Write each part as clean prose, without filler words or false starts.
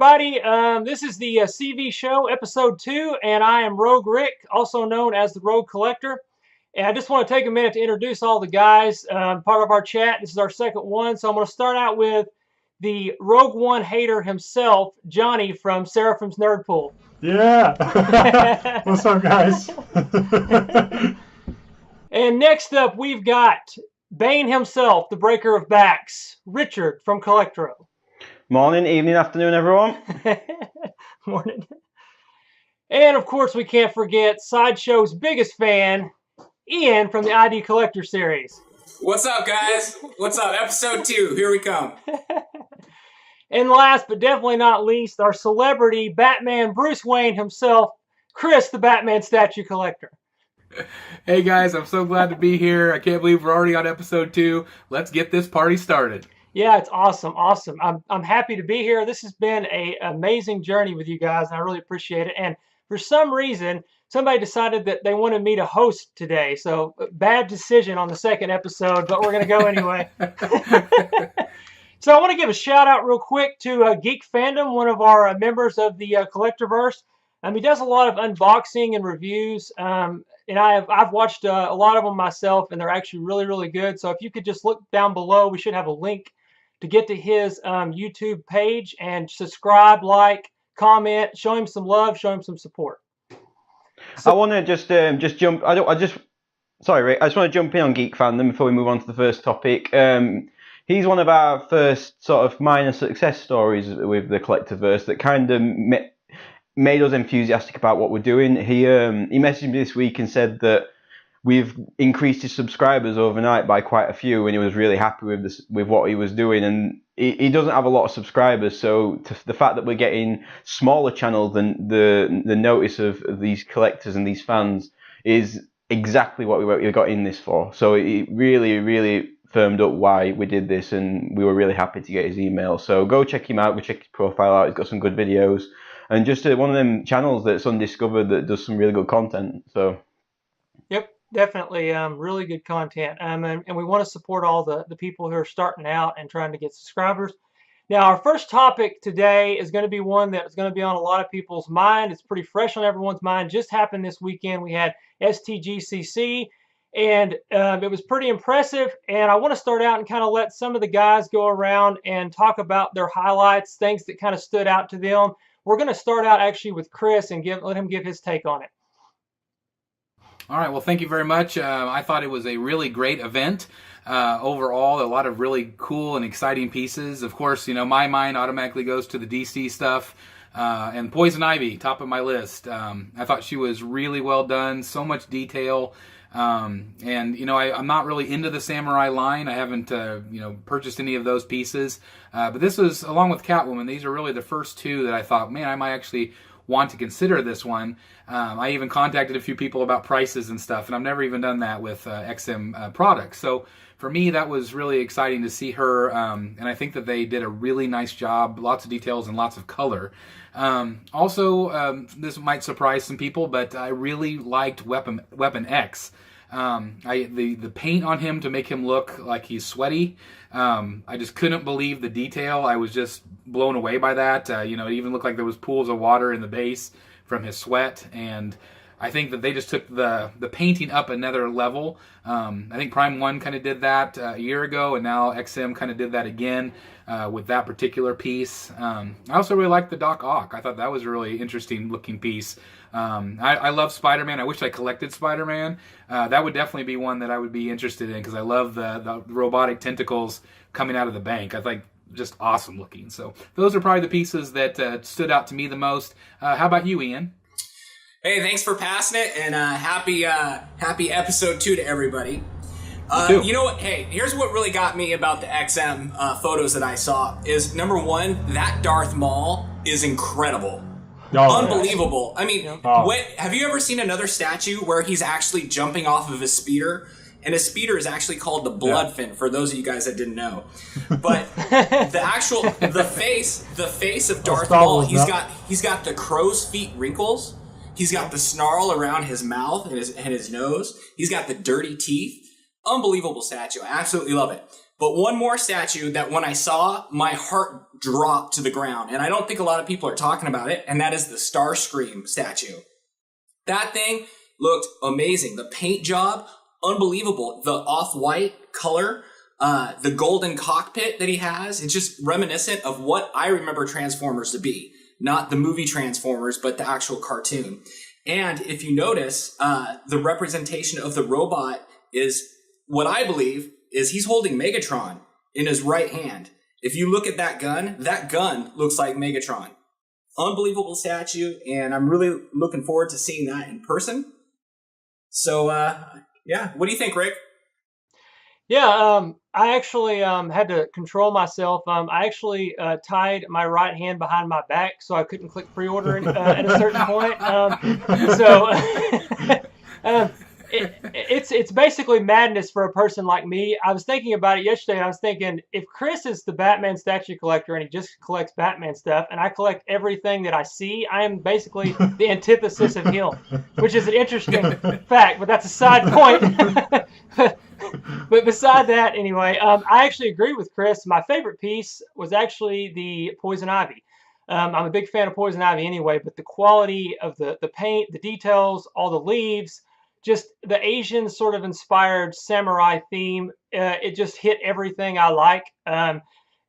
everybody. This is the CV Show, Episode 2, and I am Rogue Rick, also known as the Rogue Collector. And I just want to take a minute to introduce all the guys, part of our chat. This is our second one, so I'm going to start out with the Rogue One hater himself, Jonny from Seraphim's Nerd Pool. Yeah! What's up, guys? And next up, we've got Bane himself, the Breaker of Backs, Richard from Collectro. Morning, evening, afternoon, everyone. Morning. And of course, we can't forget Sideshow's biggest fan, Ian from the ID Collector series. What's up, guys? What's up? Episode 2. Here we come. And last but definitely not least, our celebrity Batman Bruce Wayne himself, Chris, the Batman statue collector. Hey guys, I'm so glad to be here. I can't believe we're already on episode 2. Let's get this party started. Yeah, it's awesome. I'm happy to be here. This has been an amazing journey with you guys, and I really appreciate it. And for some reason, somebody decided that they wanted me to host today. So bad decision on the second episode, but we're going to go anyway. So I want to give a shout out real quick to Geek Fandom, one of our members of the Collectorverse. He does a lot of unboxing and reviews, and I've watched a lot of them myself, and they're actually really, really good. So if you could just look down below, we should have a link to get to his YouTube page and subscribe, like, comment, show him some love, show him some support. So, I want to just jump. Sorry, Rick. I just want to jump in on Geek Fandom before we move on to the first topic. He's one of our first sort of minor success stories with the Collectorverse that kind of made us enthusiastic about what we're doing. He messaged me this week and said that we've increased his subscribers overnight by quite a few, and he was really happy with what he was doing. And he doesn't have a lot of subscribers, so the fact that we're getting smaller channels than the notice of these collectors and these fans is exactly what we got in this for. So it really, really firmed up why we did this, and we were really happy to get his email. So go check him out, go check his profile out. He's got some good videos, and just one of them channels that's undiscovered that does some really good content. So yep. Definitely really good content. And we want to support all the people who are starting out and trying to get subscribers. Now, our first topic today is going to be one that's going to be on a lot of people's mind. It's pretty fresh on everyone's mind. Just happened this weekend. We had STGCC, and it was pretty impressive. And I want to start out and kind of let some of the guys go around and talk about their highlights, things that kind of stood out to them. We're going to start out actually with Chris and let him give his take on it. All right, well, thank you very much. I thought it was a really great event. Overall, a lot of really cool and exciting pieces. Of course, my mind automatically goes to the DC stuff. And Poison Ivy, top of my list. I thought she was really well done, so much detail. And, I'm not really into the Samurai line. I haven't, purchased any of those pieces. But this was, along with Catwoman, these are really the first two that I thought, man, I might actually want to consider this one. I even contacted a few people about prices and stuff, and I've never even done that with XM products. So for me, that was really exciting to see her, and I think that they did a really nice job, lots of details and lots of color. Also, this might surprise some people, but I really liked Weapon X. The paint on him to make him look like he's sweaty. I just couldn't believe the detail. I was just blown away by that. It even looked like there was pools of water in the base from his sweat, and I think that they just took the painting up another level. I think Prime 1 kind of did that a year ago, and now XM kind of did that again with that particular piece. I also really liked the Doc Ock. I thought that was a really interesting looking piece. I love Spider-Man. I wish I collected Spider-Man. That would definitely be one that I would be interested in because I love the robotic tentacles coming out of the bank. I think just awesome looking. So those are probably the pieces that stood out to me the most. How about you, Ian? Hey, thanks for passing it, and happy episode 2 to everybody. You know what? Hey, here's what really got me about the XM photos that I saw is, number one, that Darth Maul is incredible. Unbelievable. I mean, have you ever seen another statue where he's actually jumping off of his speeder? And his speeder is actually called the Bloodfin, for those of you guys that didn't know. But the face of Darth Maul, he's got the crow's feet wrinkles. He's got the snarl around his mouth and his nose. He's got the dirty teeth. Unbelievable statue. I absolutely love it. But one more statue that when I saw, my heart dropped to the ground. And I don't think a lot of people are talking about it. And that is the Starscream statue. That thing looked amazing. The paint job, unbelievable. The off-white color, the golden cockpit that he has. It's just reminiscent of what I remember Transformers to be. Not the movie Transformers, but the actual cartoon. And if you notice, the representation of the robot is what I believe is he's holding Megatron in his right hand. If you look at that gun looks like Megatron. Unbelievable statue, and I'm really looking forward to seeing that in person. So, yeah, what do you think, Rick? Yeah, I actually had to control myself. I actually tied my right hand behind my back so I couldn't click pre-order at a certain point. It's basically madness for a person like me. I was thinking about it yesterday, and I was thinking, if Chris is the Batman statue collector and he just collects Batman stuff, and I collect everything that I see, I am basically the antithesis of him, which is an interesting fact, but that's a side point. But beside that, anyway, I actually agree with Chris. My favorite piece was actually the Poison Ivy. I'm a big fan of Poison Ivy anyway, but the quality of the paint, the details, all the leaves, just the Asian sort of inspired samurai theme, it just hit everything I like, and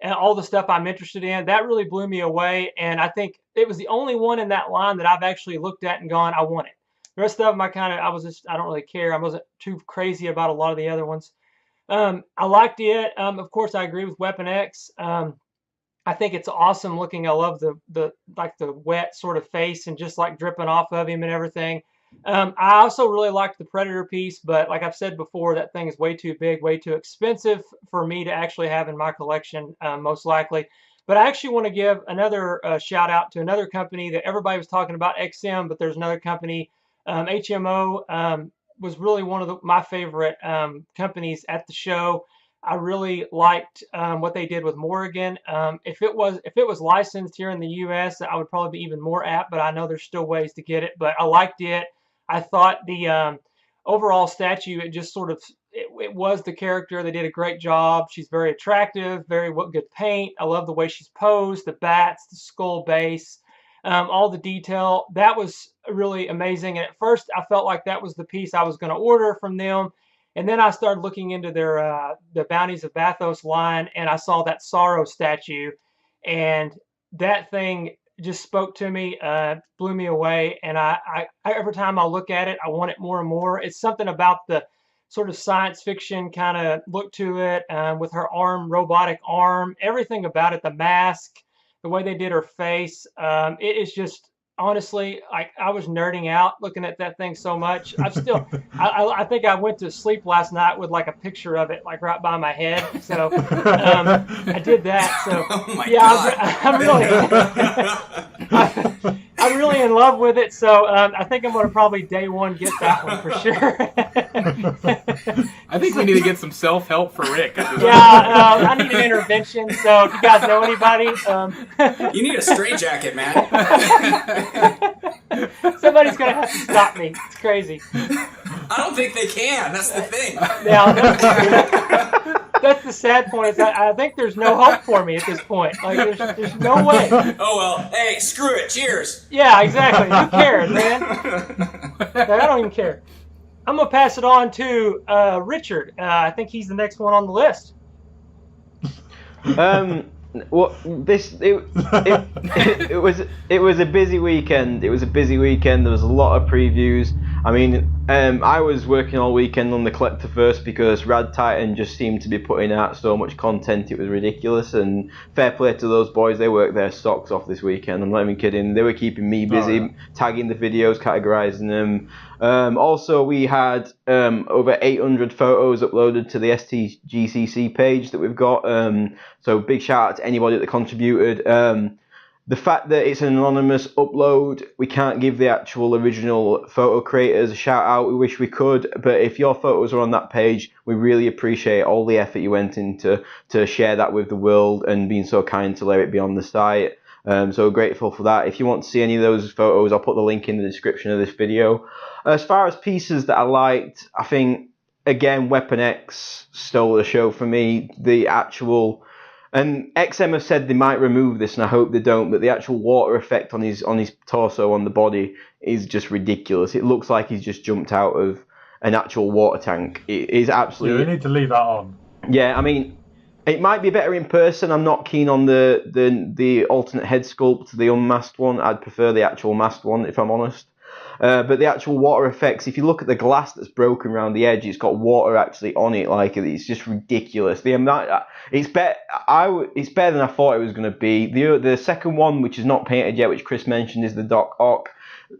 all the stuff I'm interested in. That really blew me away, and I think it was the only one in that line that I've actually looked at and gone, I want it. The rest of them, I don't really care. I wasn't too crazy about a lot of the other ones. I liked it. Of course, I agree with Weapon X. I think it's awesome looking. I love the wet sort of face and just like dripping off of him and everything. I also really liked the Predator piece, but like I've said before, that thing is way too big, way too expensive for me to actually have in my collection, most likely. But I actually want to give another shout out to another company that everybody was talking about, XM, but there's another company, HMO, was really one of my favorite companies at the show. I really liked what they did with Morrigan. If it was licensed here in the U.S., I would probably be even more apt, but I know there's still ways to get it. But I liked it. I thought the overall statue, it just sort of, it was the character. They did a great job. She's very attractive, very good paint. I love the way she's posed, the bats, the skull base, all the detail. That was really amazing. And at first, I felt like that was the piece I was going to order from them. And then I started looking into their the Bounties of Bathos line, and I saw that Sorrow statue, and that thing just spoke to me, blew me away. And I every time I look at it, I want it more and more. It's something about the sort of science fiction kind of look to it, with her robotic arm, everything about it, the mask, the way they did her face. It is just, honestly, I was nerding out looking at that thing so much. I think I went to sleep last night with like a picture of it like right by my head. So I did that. So Oh my God. I'm really in love with it. So I think I'm going to probably day one get that one for sure. I think we need to get some self-help for Rick. I need an intervention. So if you guys know anybody, You need a straitjacket, man. somebody's going to have to stop me. It's crazy. I don't think they can. That's the thing. Now, that's the sad point. Is that I think there's no hope for me at this point. Like there's no way. Oh well. Hey, screw it. Cheers. Yeah, exactly. Who cares, man? I don't even care. I'm gonna pass it on to Richard. I think he's the next one on the list. Well, it was a busy weekend. It was a busy weekend. There was a lot of previews. I mean, I was working all weekend on the Collector first because Rad Titan just seemed to be putting out so much content. It was ridiculous, and fair play to those boys. They worked their socks off this weekend. I'm not even kidding. They were keeping me busy, tagging the videos, categorizing them. Also, we had over 800 photos uploaded to the STGCC page that we've got. So big shout out to anybody that contributed. The fact that it's an anonymous upload, we can't give the actual original photo creators a shout out. We wish we could, but if your photos are on that page, we really appreciate all the effort you went into to share that with the world and being so kind to let it be on the site. So grateful for that. If you want to see any of those photos, I'll put the link in the description of this video. As far as pieces that I liked, I think again, Weapon X stole the show for me. The actual, and XM have said they might remove this, and I hope they don't. But the actual water effect on his torso, on the body, is just ridiculous. It looks like he's just jumped out of an actual water tank. It is absolutely. Yeah, we need to leave that on. Yeah, I mean, it might be better in person. I'm not keen on the alternate head sculpt, the unmasked one. I'd prefer the actual masked one, if I'm honest. But the actual water effects, if you look at the glass that's broken around the edge, it's got water actually on it. Like, it's just ridiculous. The amount, it's better. It's better than I thought it was going to be. The second one, which is not painted yet, which Chris mentioned, is the Doc Ock.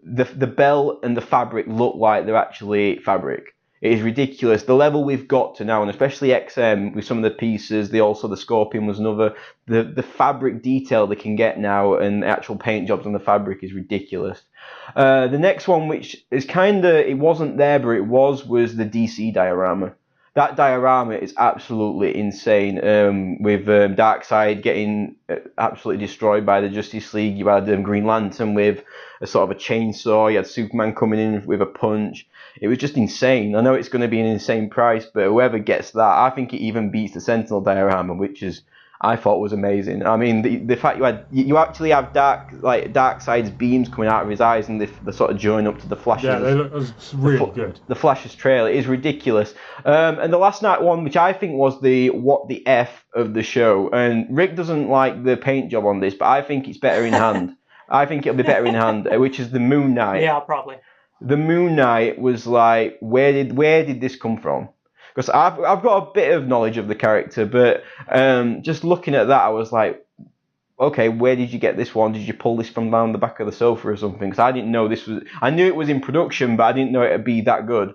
The bell and the fabric look like they're actually fabric. It is ridiculous. The level we've got to now, and especially XM with some of the pieces, the Scorpion was another. The fabric detail they can get now and the actual paint jobs on the fabric is ridiculous. The next one, which is it wasn't there, but it was the DC diorama. That diorama is absolutely insane. With Darkseid getting absolutely destroyed by the Justice League, you had Green Lantern with a sort of a chainsaw. You had Superman coming in with a punch. It was just insane. I know it's going to be an insane price, but whoever gets that, I think it even beats the Sentinel diorama, which I thought was amazing. I mean, the fact you actually have Darkseid's beams coming out of his eyes, and they sort of join up to the Flash's. Yeah, they look really good. The Flash's trail is ridiculous. And the last night one, which I think was the what the F of the show, and Rick doesn't like the paint job on this, but I think it's better in hand. I think it'll be better in hand, which is the Moon Knight. Yeah, probably. The Moon Knight was like, where did this come from? Because I've got a bit of knowledge of the character, but just looking at that, I was like, okay, where did you get this one? Did you pull this from down the back of the sofa or something? Because I didn't know this was. I knew it was in production, but I didn't know it'd be that good.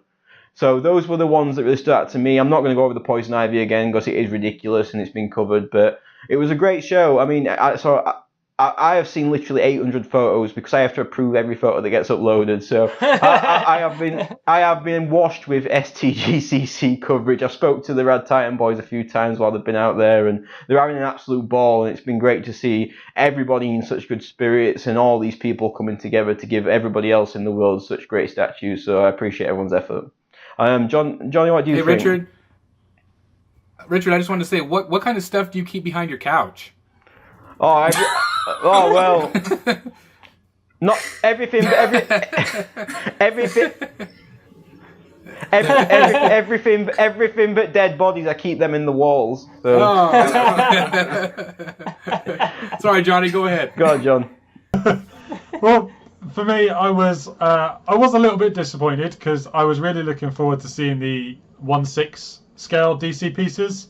So those were the ones that really stood out to me. I'm not going to go over the Poison Ivy again because it is ridiculous and it's been covered, but it was a great show. I mean, I have seen literally 800 photos because I have to approve every photo that gets uploaded. So I have been washed with STGCC coverage. I spoke to the Rad Titan boys a few times while they've been out there, and they're having an absolute ball. And it's been great to see everybody in such good spirits and all these people coming together to give everybody else in the world such great statues. So I appreciate everyone's effort. Jonny, what do you think? Richard, I just wanted to say, what kind of stuff do you keep behind your couch? Oh, well, not everything, but everything but dead bodies. I keep them in the walls. So. Oh. Sorry, Jonny, go ahead. Go on, John. Well, for me, I was a little bit disappointed because I was really looking forward to seeing the 1/6 scale DC pieces.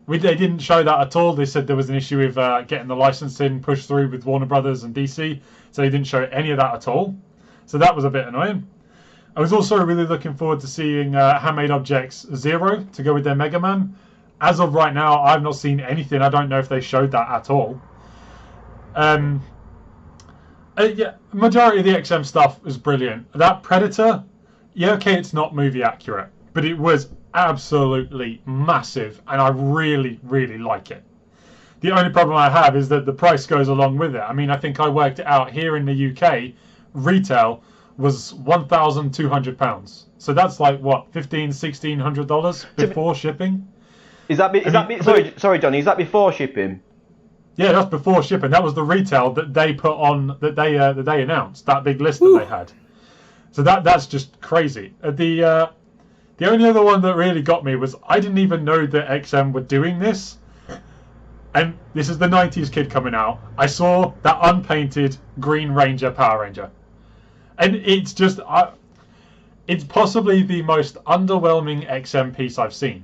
They didn't show that at all. They said there was an issue with getting the licensing pushed through with Warner Brothers and DC, so they didn't show any of that at all. So that was a bit annoying. I was also really looking forward to seeing Handmade Objects Zero to go with their Mega Man. As of right now, I've not seen anything. I don't know if they showed that at all. Yeah, majority of the XM stuff was brilliant. That Predator, yeah, okay, it's not movie accurate, but it was absolutely massive, and I really, really like it. The only problem I have is that the price goes along with it. I mean, I think I worked it out here in the UK. Retail was £1,200, so that's like what, $1,500–1,600 before shipping. Sorry, Johnny, is that before shipping? Yeah, that's before shipping. That was the retail that they put on, that they announced, that big list that they had. So that's just crazy. The only other one that really got me was I didn't even know that XM were doing this. And this is the 90s kid coming out. I saw that unpainted Green Ranger Power Ranger. And it's just, it's possibly the most underwhelming XM piece I've seen.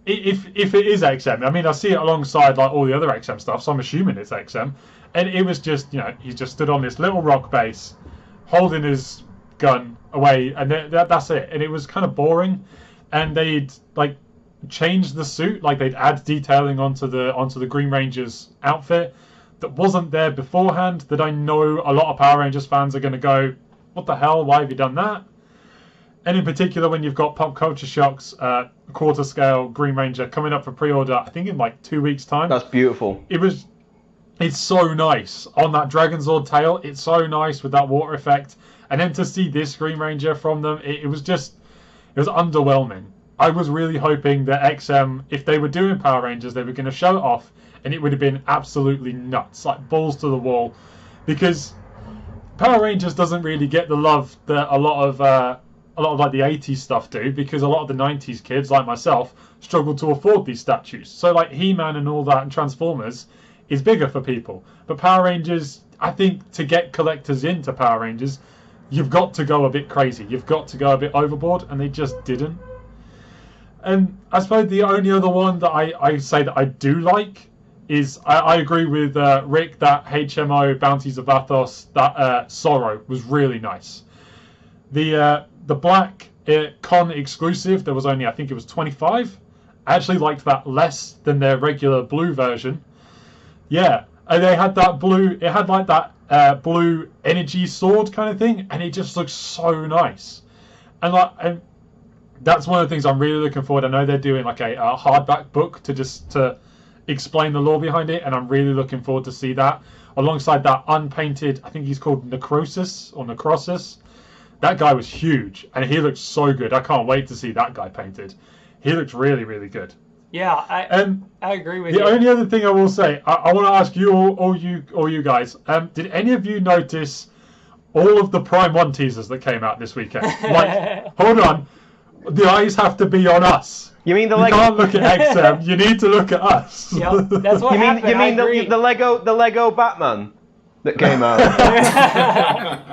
If it is XM, I mean, I see it alongside like all the other XM stuff, so I'm assuming it's XM. And it was just, he just stood on this little rock base, holding his gun away, and that's it. And it was kind of boring. And they'd like change the suit, like they'd add detailing onto the Green Ranger's outfit that wasn't there beforehand, that I know a lot of Power Rangers fans are going to go, what the hell, why have you done that? And in particular, when you've got Pop Culture Shock's quarter scale Green Ranger coming up for pre-order, I think in like 2 weeks' time. That's beautiful. It's so nice on that Dragonzord tail. It's so nice with that water effect, and then to see this Green Ranger from them, it was underwhelming. I was really hoping that XM, if they were doing Power Rangers, they were going to show it off, and it would have been absolutely nuts, like balls to the wall, because Power Rangers doesn't really get the love that a lot of like the 80s stuff do, because a lot of the 90s kids, like myself, struggle to afford these statues. So like He-Man and all that and Transformers is bigger for people. But Power Rangers, I think to get collectors into Power Rangers, you've got to go a bit crazy. You've got to go a bit overboard, and they just didn't. And I suppose the only other one that I say that I do like is, I agree with Rick that HMO Bounties of Athos, that Sorrow was really nice. The black con exclusive, there was only, I think it was 25. I actually liked that less than their regular blue version. Yeah, and they had that blue, it had like that blue energy sword kind of thing, and it just looks so nice. And that's one of the things I'm really looking forward. I know they're doing like a hardback book to explain the lore behind it, and I'm really looking forward to see that alongside that unpainted, I think he's called Necrosis. That guy was huge, and he looks so good. I can't wait to see that guy painted. He looks really, really good. Yeah, I agree with you. The only other thing I will say, I want to ask you all you guys, did any of you notice all of the Prime 1 teasers that came out this weekend? Like, hold on, the eyes have to be on us. You mean You can't look at XM. You need to look at us. Yeah, that's what happened. You mean the Lego Batman that came out?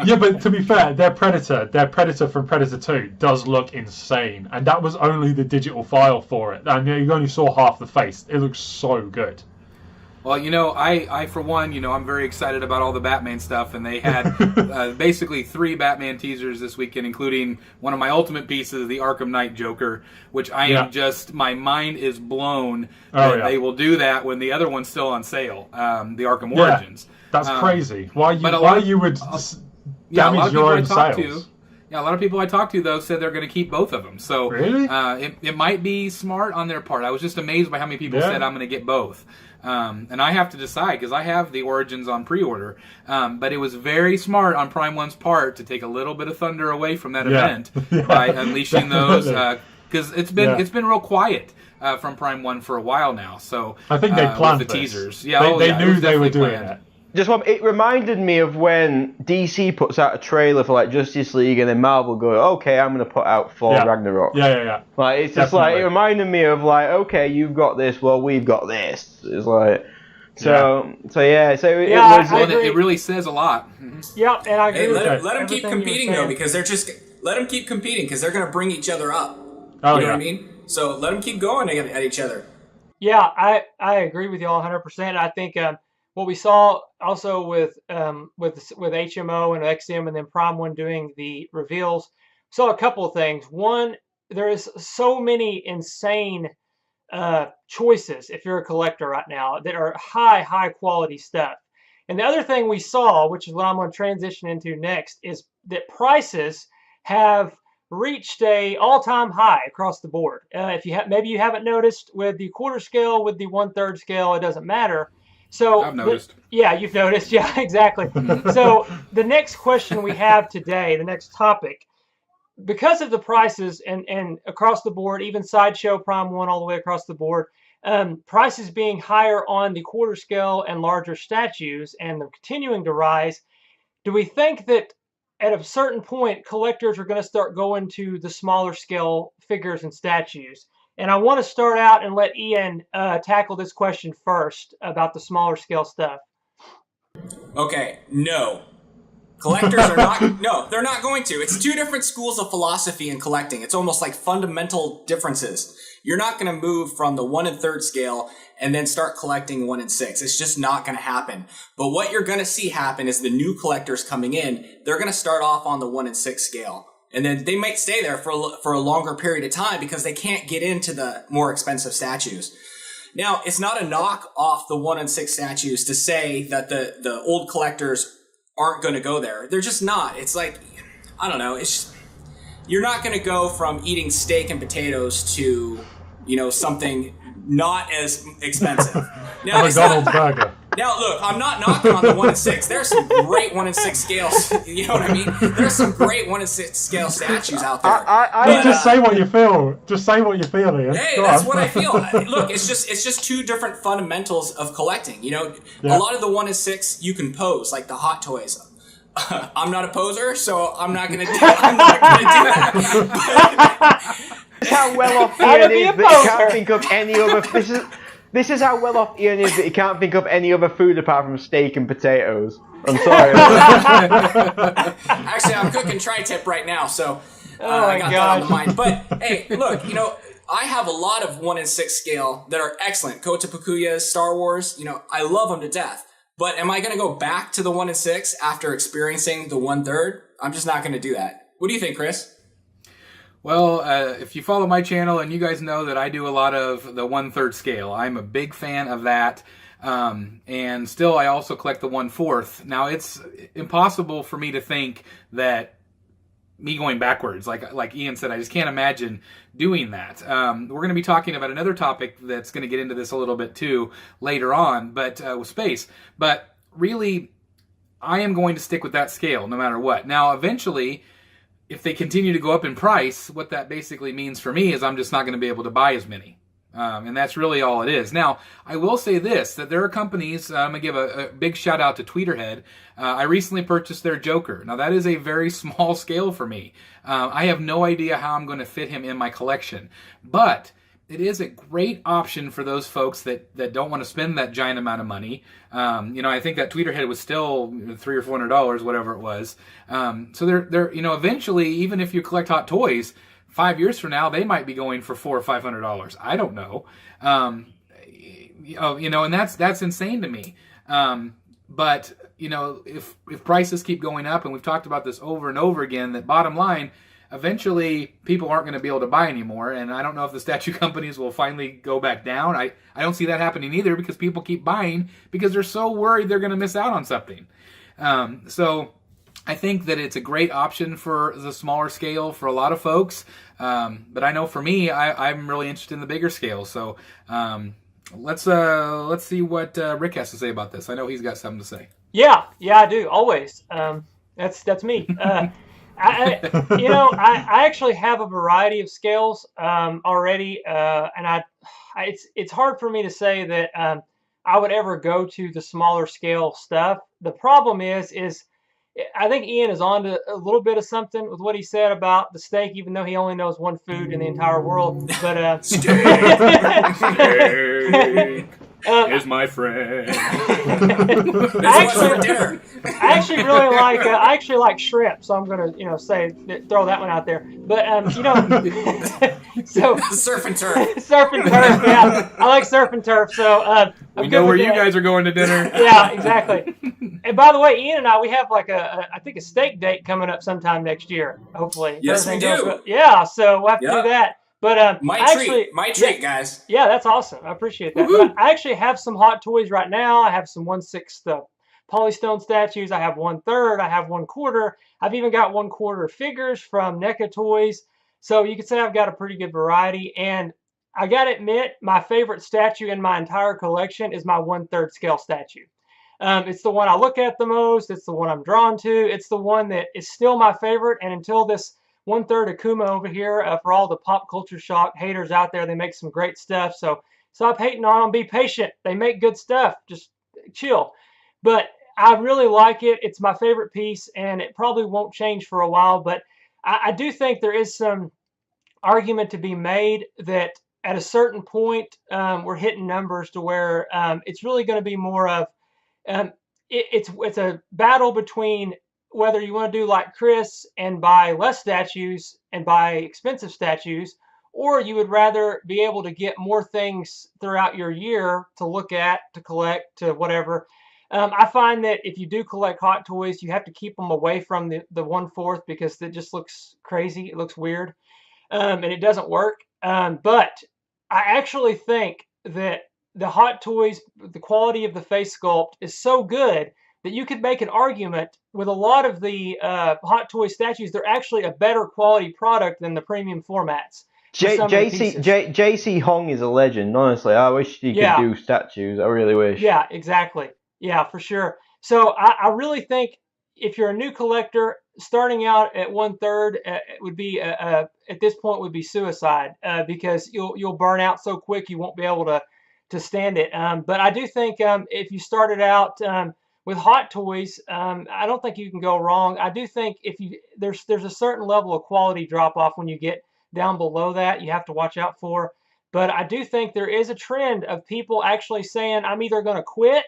Yeah, but to be fair, their Predator from Predator 2 does look insane, and that was only the digital file for it, and you only saw half the face. It looks so good. Well, I for one, I'm very excited about all the Batman stuff, and they had basically 3 Batman teasers this weekend, including one of my ultimate pieces, the Arkham Knight Joker, which I am just, my mind is blown that they will do that when the other one's still on sale, the Arkham Origins. That's crazy. Why you would damage your own sales? Yeah, a lot of people I talked to, though, said they're going to keep both of them. So really? It might be smart on their part. I was just amazed by how many people said I'm going to get both. And I have to decide, because I have the Origins on pre-order. But it was very smart on Prime 1's part to take a little bit of thunder away from that event by unleashing those. Because it's been real quiet from Prime 1 for a while now. So I think they planned the this. teasers. Yeah, they knew they were doing it. It reminded me of when DC puts out a trailer for like Justice League, and then Marvel go, okay, I'm going to put out Thor Ragnarok. Yeah. Like, it's just like, it reminded me of like, okay, you've got this, well, we've got this. It's like, it really says a lot. Yeah, and I agree. Hey, let them keep competing though, because let them keep competing, because they're going to bring each other up. You know what I mean? So let them keep going at each other. Yeah, I agree with you all 100%. I think what we saw also with HMO and XM and then Prime 1 doing the reveals, saw a couple of things. One, there is so many insane choices if you're a collector right now that are high quality stuff. And the other thing we saw, which is what I'm going to transition into next, is that prices have reached a all-time high across the board. If you maybe you haven't noticed, with the quarter scale, with the 1/3 scale, it doesn't matter. So I've noticed. You've noticed. Yeah, exactly. So the next question we have today, the next topic, because of the prices and across the board, even Sideshow Prime 1 all the way across the board, prices being higher on the quarter scale and larger statues, and they're continuing to rise, do we think that at a certain point collectors are going to start going to the smaller scale figures and statues? And I want to start out and let Ian tackle this question first about the smaller scale stuff. Okay, no. Collectors are not, no, they're not going to. It's 2 different schools of philosophy in collecting. It's almost like fundamental differences. You're not going to move from the 1 1/3 scale and then start collecting 1 6. It's just not going to happen. But what you're going to see happen is the new collectors coming in, they're going to start off on the 1 6 scale. And then they might stay there for a longer period of time because they can't get into the more expensive statues. Now, it's not a knock off the 1 6 statues to say that the old collectors aren't going to go there. They're just not. It's like, I don't know. It's just, you're not going to go from eating steak and potatoes to, something not as expensive. Now, McDonald's burger. Now, look, I'm not knocking on the 1 in 6. There's some great 1 in 6 scales. You know what I mean? There's some great 1 in 6 scale statues out there. Just say what you feel. Just say what you feel, Ian. Hey, that's what I feel. Look, it's just two different fundamentals of collecting. You know, a lot of the 1 in 6 you can pose, like the Hot Toys. I'm not a poser, so I'm not gonna do that. This is how well off Ian is that he can't think of any other. This is how well off Ian is that he can't think of any other food apart from steak and potatoes. I'm sorry. Actually, I'm cooking tri-tip right now, so I got that on the mind. But hey, look, you know, I have a lot of 1 in 6 scale that are excellent. Kota Pakuya, Star Wars, you know, I love them to death. But am I going to go back to the 1 in 6 after experiencing the 1/3? I'm just not going to do that. What do you think, Chris? Well, if you follow my channel, and you guys know that I do a lot of the 1/3 scale. I'm a big fan of that. And still, I also collect the 1/4. Now, it's impossible for me to think that me going backwards, like Ian said, I just can't imagine doing that. We're going to be talking about another topic that's going to get into this a little bit too later on, but with space. But really, I am going to stick with that scale no matter what. Now, eventually, if they continue to go up in price, what that basically means for me is I'm just not going to be able to buy as many. And that's really all it is. Now, I will say this, that there are companies, I'm going to give a big shout out to Tweeterhead. I recently purchased their Joker. Now, that is a very small scale for me. I have no idea how I'm going to fit him in my collection. But it is a great option for those folks that don't want to spend that giant amount of money. You know, I think that Tweeterhead was still $300 or $400, whatever it was. So they're you know, eventually, even if you collect Hot Toys, 5 years from now, they might be going for $400 or $500. I don't know. You know, and that's insane to me. But you know, if prices keep going up, and we've talked about this over and over again, that bottom line, eventually people aren't going to be able to buy anymore. And I don't know if the statue companies will finally go back down. I don't see that happening either, because people keep buying because they're so worried they're going to miss out on something. So I think that it's a great option for the smaller scale for a lot of folks. But I know for me, I'm really interested in the bigger scale. So let's see what Rick has to say about this. I know he's got something to say. Yeah, I do, always. That's me. I actually have a variety of scales already, and it's hard for me to say that I would ever go to the smaller scale stuff. The problem is I think Ian is on to a little bit of something with what he said about the steak, even though he only knows one food in the entire world. But steak is my friend. I actually really like shrimp, so I'm gonna throw that one out there. But so surf and turf. Surf and turf, yeah, I like surf and turf. So we know where you guys are going to dinner. Yeah, exactly. And by the way, Ian and I, we have I think a steak date coming up sometime next year, hopefully. Yes, we do. Yeah, so we'll have to do that. But my treat, guys. Yeah, that's awesome. I appreciate that. But I actually have some Hot Toys right now. I have some 1/6 Polystone statues. I have 1/3. I have 1/4. I've even got 1/4 figures from NECA Toys. So you could say I've got a pretty good variety. And I got to admit, my favorite statue in my entire collection is my 1/3 scale statue. It's the one I look at the most. It's the one I'm drawn to. It's the one that is still my favorite. And until this 1/3 Akuma over here, for all the pop culture shock haters out there, they make some great stuff. So stop hating on them. Be patient. They make good stuff. Just chill. But I really like it. It's my favorite piece, and it probably won't change for a while. But I do think there is some argument to be made that at a certain point, we're hitting numbers to where it's really going to be more of it's a battle between whether you want to do like Chris and buy less statues and buy expensive statues, or you would rather be able to get more things throughout your year to look at, to collect, to whatever. I find that if you do collect Hot Toys, you have to keep them away from the 1/4 because it just looks crazy. It looks weird, and it doesn't work. But I actually think that the Hot Toys, the quality of the face sculpt is so good that you could make an argument with a lot of the Hot Toy statues. They're actually a better quality product than the premium formats. JC Hong is a legend. Honestly, I wish he could do statues. I really wish. Yeah, exactly. Yeah, for sure. So I really think if you're a new collector, starting out at 1/3 would be at this point would be suicide because you'll burn out so quick you won't be able to stand it. But I do think if you started out with Hot Toys, I don't think you can go wrong. I do think if you there's a certain level of quality drop off when you get down below that you have to watch out for. But I do think there is a trend of people actually saying, I'm either going to quit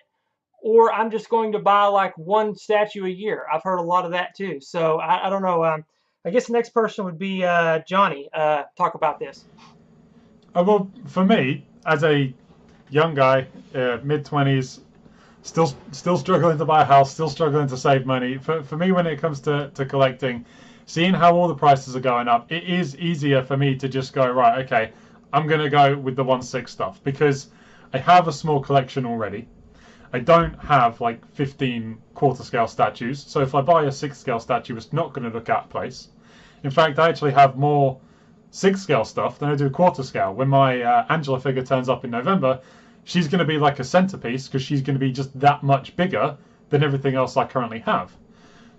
or I'm just going to buy like one statue a year. I've heard a lot of that too. So I don't know. I guess the next person would be Jonny. Talk about this. Well, for me, as a young guy, mid-20s, still struggling to buy a house, still struggling to save money. For me, when it comes to collecting, seeing how all the prices are going up, it is easier for me to just go, right, okay, I'm going to go with the 1/6 stuff because I have a small collection already. I don't have like 15 quarter scale statues, so if I buy a 6 scale statue, it's not going to look out of place. In fact, I actually have more 6 scale stuff than I do quarter scale. When my Angela figure turns up in November, she's going to be like a centerpiece because she's going to be just that much bigger than everything else I currently have.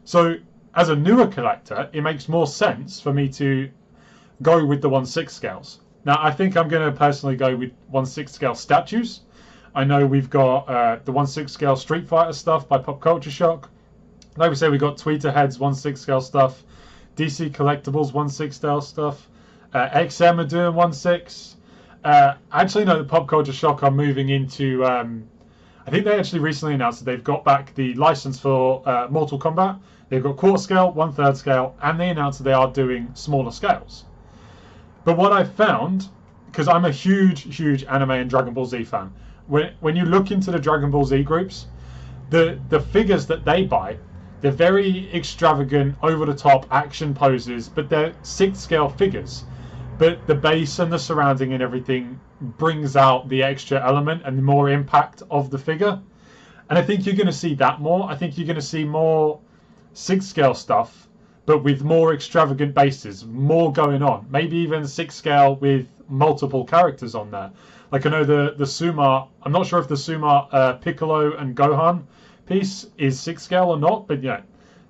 So as a newer collector, it makes more sense for me to go with the 1/6 scales. Now, I think I'm going to personally go with 1/6 scale statues. I know we've got the 1/6 scale Street Fighter stuff by Pop Culture Shock. Like we said, we got Tweeter Heads 1/6 scale stuff, DC Collectibles 1/6 scale stuff, XM are doing 1/6. Actually, no, the Pop Culture Shock are moving into. I think they actually recently announced that they've got back the license for Mortal Kombat. They've got quarter scale, 1/3 scale, and they announced that they are doing smaller scales. But what I found, because I'm a huge anime and Dragon Ball Z fan, when you look into the Dragon Ball Z groups, the figures that they buy, they're very extravagant, over-the-top action poses, but they're 6 scale figures. But the base and the surrounding and everything brings out the extra element and the more impact of the figure. And I think you're going to see that more. I think you're going to see more 6 scale stuff, but with more extravagant bases, more going on. Maybe even 6 scale with multiple characters on there. Like I know the Suma, I'm not sure if the Suma Piccolo and Gohan piece is 6 scale or not, but yeah,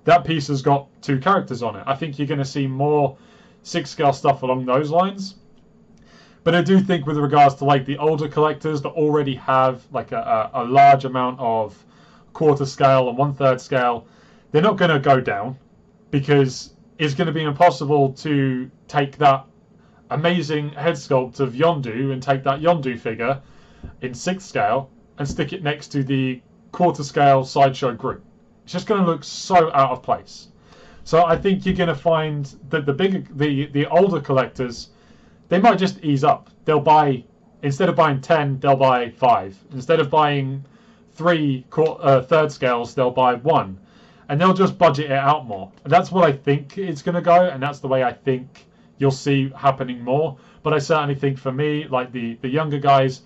that piece has got 2 characters on it. I think you're going to see more 6 scale stuff along those lines. But I do think with regards to like the older collectors that already have like a large amount of quarter scale and 1/3 scale, they're not going to go down because it's going to be impossible to take that amazing head sculpt of Yondu and take that Yondu figure in 6 scale and stick it next to the quarter scale sideshow group. It's just going to look so out of place. So I think you're going to find that the older collectors, they might just ease up. They'll buy, instead of buying 10, they'll buy 5. Instead of buying 3 third scales, they'll buy 1. And they'll just budget it out more. And that's what I think it's going to go, and that's the way I think you'll see happening more. But I certainly think for me, like the younger guys,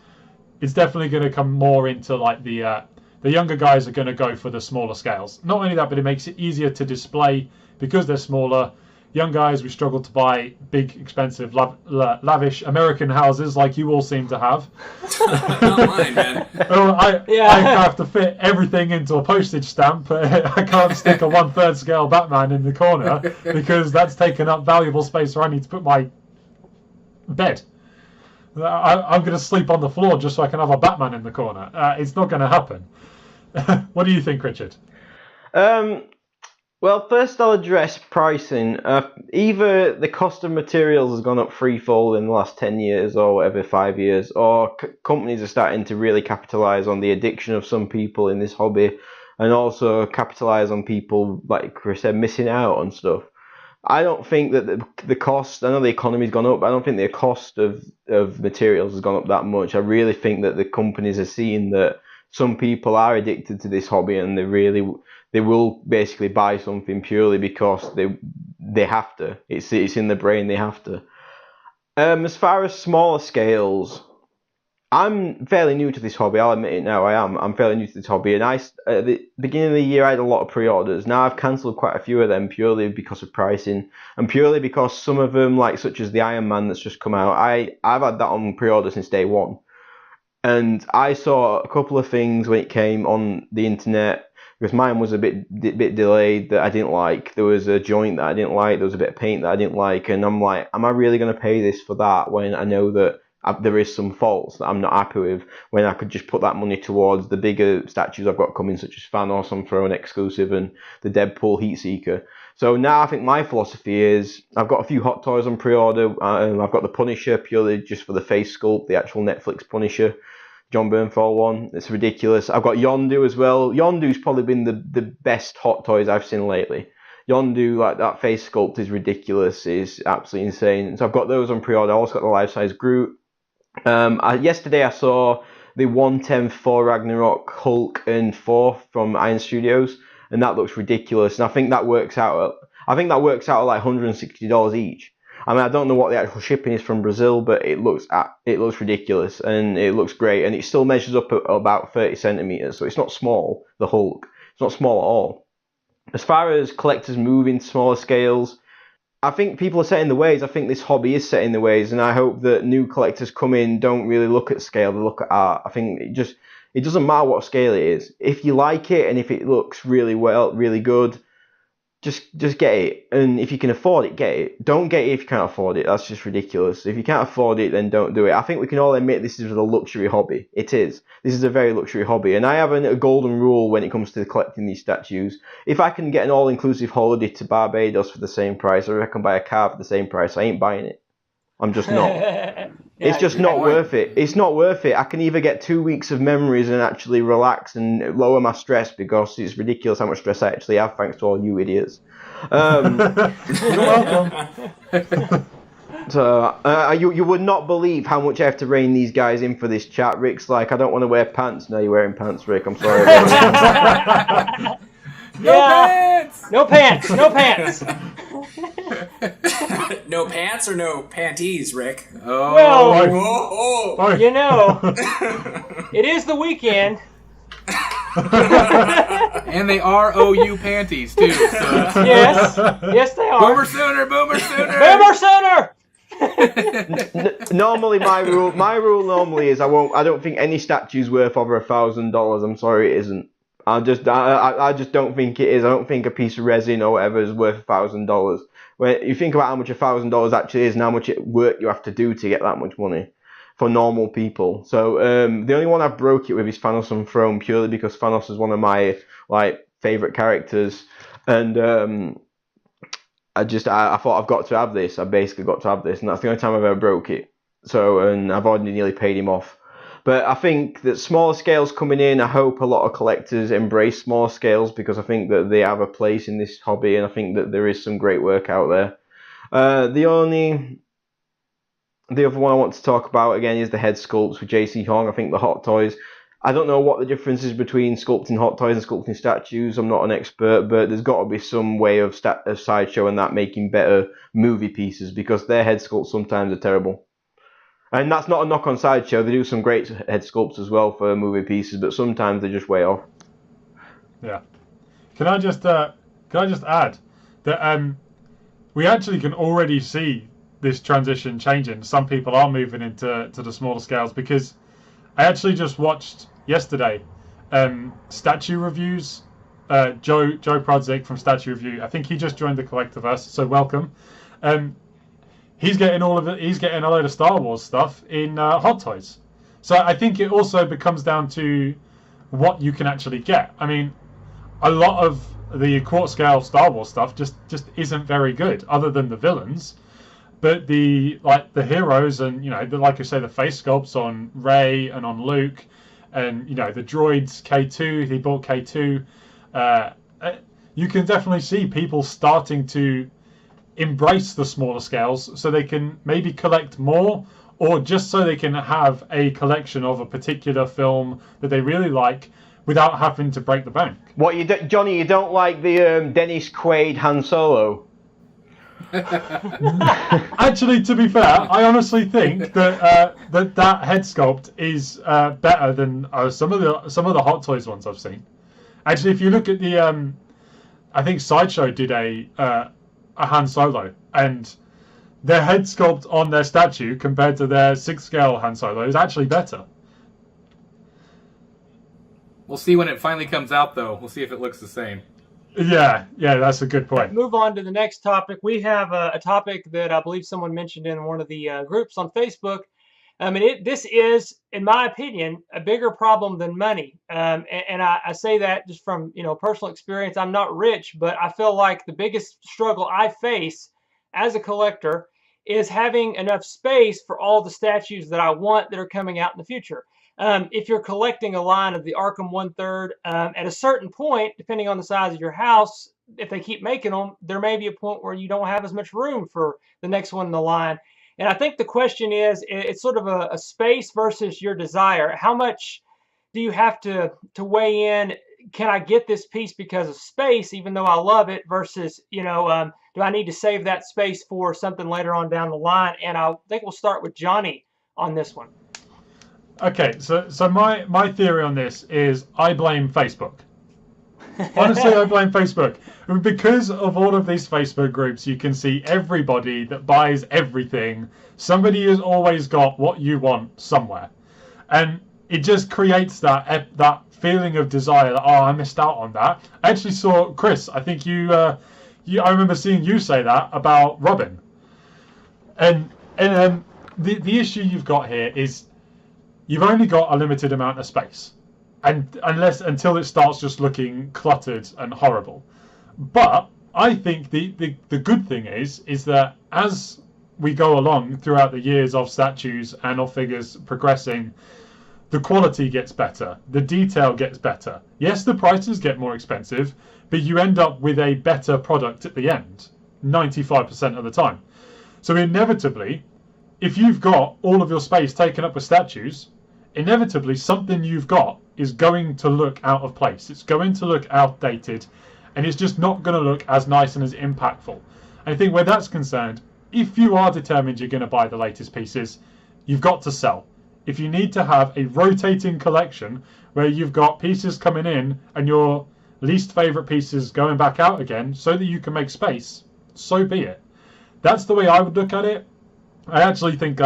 it's definitely going to come more into like the younger guys are going to go for the smaller scales. Not only that, but it makes it easier to display because they're smaller. Young guys, we struggle to buy big, expensive, lavish American houses like you all seem to have. Not mine, man. Well, I have to fit everything into a postage stamp. I can't stick a 1/3 scale Batman in the corner because that's taken up valuable space where I need to put my bed. I'm going to sleep on the floor just so I can have a Batman in the corner. It's not going to happen. What do you think, Richard? Well, first I'll address pricing. Either the cost of materials has gone up threefold in the last 10 years or whatever, 5 years, or companies are starting to really capitalise on the addiction of some people in this hobby and also capitalise on people, like Chris said, missing out on stuff. I don't think that the cost, I know the economy's gone up, but I don't think the cost of materials has gone up that much. I really think that the companies are seeing that some people are addicted to this hobby and they will basically buy something purely because they have to. It's in their brain, they have to. As far as smaller scales, I'm fairly new to this hobby. I'll admit it now. I'm fairly new to this hobby, and at the beginning of the year I had a lot of pre-orders. Now I've cancelled quite a few of them purely because of pricing, and purely because some of them, like such as the Iron Man that's just come out, I've had that on pre-order since day one. And I saw a couple of things when it came on the internet, because mine was a bit delayed, that I didn't like. There was a joint that I didn't like. There was a bit of paint that I didn't like. And I'm like, am I really going to pay this for that when I know that there is some faults that I'm not happy with, when I could just put that money towards the bigger statues I've got coming, such as Thanos on Throne exclusive and the Deadpool Heatseeker. So now I think my philosophy is, I've got a few Hot Toys on pre-order. I've got the Punisher purely just for the face sculpt, the actual Netflix Punisher, John Bernthal one. It's ridiculous. I've got Yondu as well. Yondu's probably been the best Hot Toys I've seen lately. Yondu, like that face sculpt is ridiculous, is absolutely insane. So I've got those on pre-order. I also got the life-size Groot. Yesterday I saw the 1/10 Thor Ragnarok Hulk and Thor from Iron Studios, and that looks ridiculous. And I think that works out at like $160 each. I mean, I don't know what the actual shipping is from Brazil, but it looks ridiculous, and it looks great, and it still measures up at about 30 centimeters, so it's not small. The Hulk, it's not small at all. As far as collectors moving to smaller scales, I think people are set in the ways. I think this hobby is set in the ways, and I hope that new collectors come in don't really look at scale, they look at art. I think it doesn't matter what scale it is. If you like it and if it looks really good, just get it. And if you can afford it, get it. Don't get it if you can't afford it. That's just ridiculous. If you can't afford it, then don't do it. I think we can all admit this is a luxury hobby. It is. This is a very luxury hobby. And I have a golden rule when it comes to collecting these statues. If I can get an all-inclusive holiday to Barbados for the same price, or if I can buy a car for the same price, I ain't buying it. I'm just not. It's just not worth it. It's not worth it. I can either get 2 weeks of memories and actually relax and lower my stress, because it's ridiculous how much stress I actually have thanks to all you idiots. You're welcome. So you would not believe how much I have to rein these guys in for this chat. Rick's like, I don't want to wear pants. No, you're wearing pants, Rick. I'm sorry. No pants. No pants. No pants or no panties, Rick? Oh, Well, you know, it is the weekend. and they are OU panties too. So. Yes, they are. Boomer sooner, boomer sooner. Boomer sooner. Normally, my rule normally is I don't think any statue's worth over $1,000. I'm sorry, it isn't. I just don't think it is. I don't think a piece of resin or whatever is worth $1,000. When you think about how much $1,000 actually is and how much work you have to do to get that much money for normal people. So the only one I broke it with is Thanos on Throne, purely because Thanos is one of my favorite characters, and I thought I've got to have this. I basically got to have this, and that's the only time I've ever broke it. So, and I've already nearly paid him off. But I think that smaller scales coming in, I hope a lot of collectors embrace smaller scales, because I think that they have a place in this hobby, and I think that there is some great work out there. The other one I want to talk about again is the head sculpts with JC Hong. I think the Hot Toys, I don't know what the difference is between sculpting Hot Toys and sculpting statues. I'm not an expert, but there's got to be some way of Sideshow and that making better movie pieces, because their head sculpts sometimes are terrible. And that's not a knock on Sideshow. They do some great head sculpts as well for movie pieces, but sometimes they're just way off. Yeah. Can I just add that we actually can already see this transition changing. Some people are moving into the smaller scales, because I actually just watched yesterday statue reviews. Joe Prodzik from Statue Review. I think he just joined the Collectiverse, so welcome. He's getting a load of Star Wars stuff in Hot Toys. So I think it also becomes down to what you can actually get. I mean, a lot of the quarter scale Star Wars stuff just isn't very good, other than the villains. But the heroes, and like I say, the face sculpts on Rey and on Luke, and the droids K2. He bought K2. You can definitely see people starting to embrace the smaller scales, so they can maybe collect more, or just so they can have a collection of a particular film that they really like without having to break the bank. What Johnny? You don't like the Dennis Quaid Han Solo? Actually, to be fair, I honestly think that that head sculpt is better than some of the Hot Toys ones I've seen. Actually, if you look at the, I think Sideshow did a Han Solo, and their head sculpt on their statue compared to their 6 scale Han Solo is actually better. We'll see when it finally comes out, though. We'll see if it looks the same. Yeah, that's a good point. Move on to the next topic. We have a topic that I believe someone mentioned in one of the groups on Facebook. This is, in my opinion, a bigger problem than money. And I say that just from personal experience. I'm not rich, but I feel like the biggest struggle I face as a collector is having enough space for all the statues that I want that are coming out in the future. If you're collecting a line of the Arkham 1/3, at a certain point, depending on the size of your house, if they keep making them, there may be a point where you don't have as much room for the next one in the line. And I think the question is, it's sort of a space versus your desire. How much do you have to weigh in? Can I get this piece because of space, even though I love it, versus, do I need to save that space for something later on down the line? And I think we'll start with Jonny on this one. Okay, so my theory on this is I blame Facebook. Honestly, I blame Facebook. Because of all of these Facebook groups, you can see everybody that buys everything. Somebody has always got what you want somewhere. And it just creates that feeling of desire that, I missed out on that. I actually saw, Chris, I think I remember seeing you say that about Robin. And the issue you've got here is you've only got a limited amount of space. And until it starts just looking cluttered and horrible. But I think the good thing is that as we go along throughout the years of statues and of figures progressing, the quality gets better, the detail gets better. Yes, the prices get more expensive, but you end up with a better product at the end, 95% of the time. So inevitably, if you've got all of your space taken up with statues, inevitably something you've got is going to look out of place. It's going to look outdated, and it's just not going to look as nice and as impactful. And I think where that's concerned, if you are determined you're going to buy the latest pieces, you've got to sell. If you need to have a rotating collection where you've got pieces coming in and your least favorite pieces going back out again so that you can make space, so be it. That's the way I would look at it. I actually think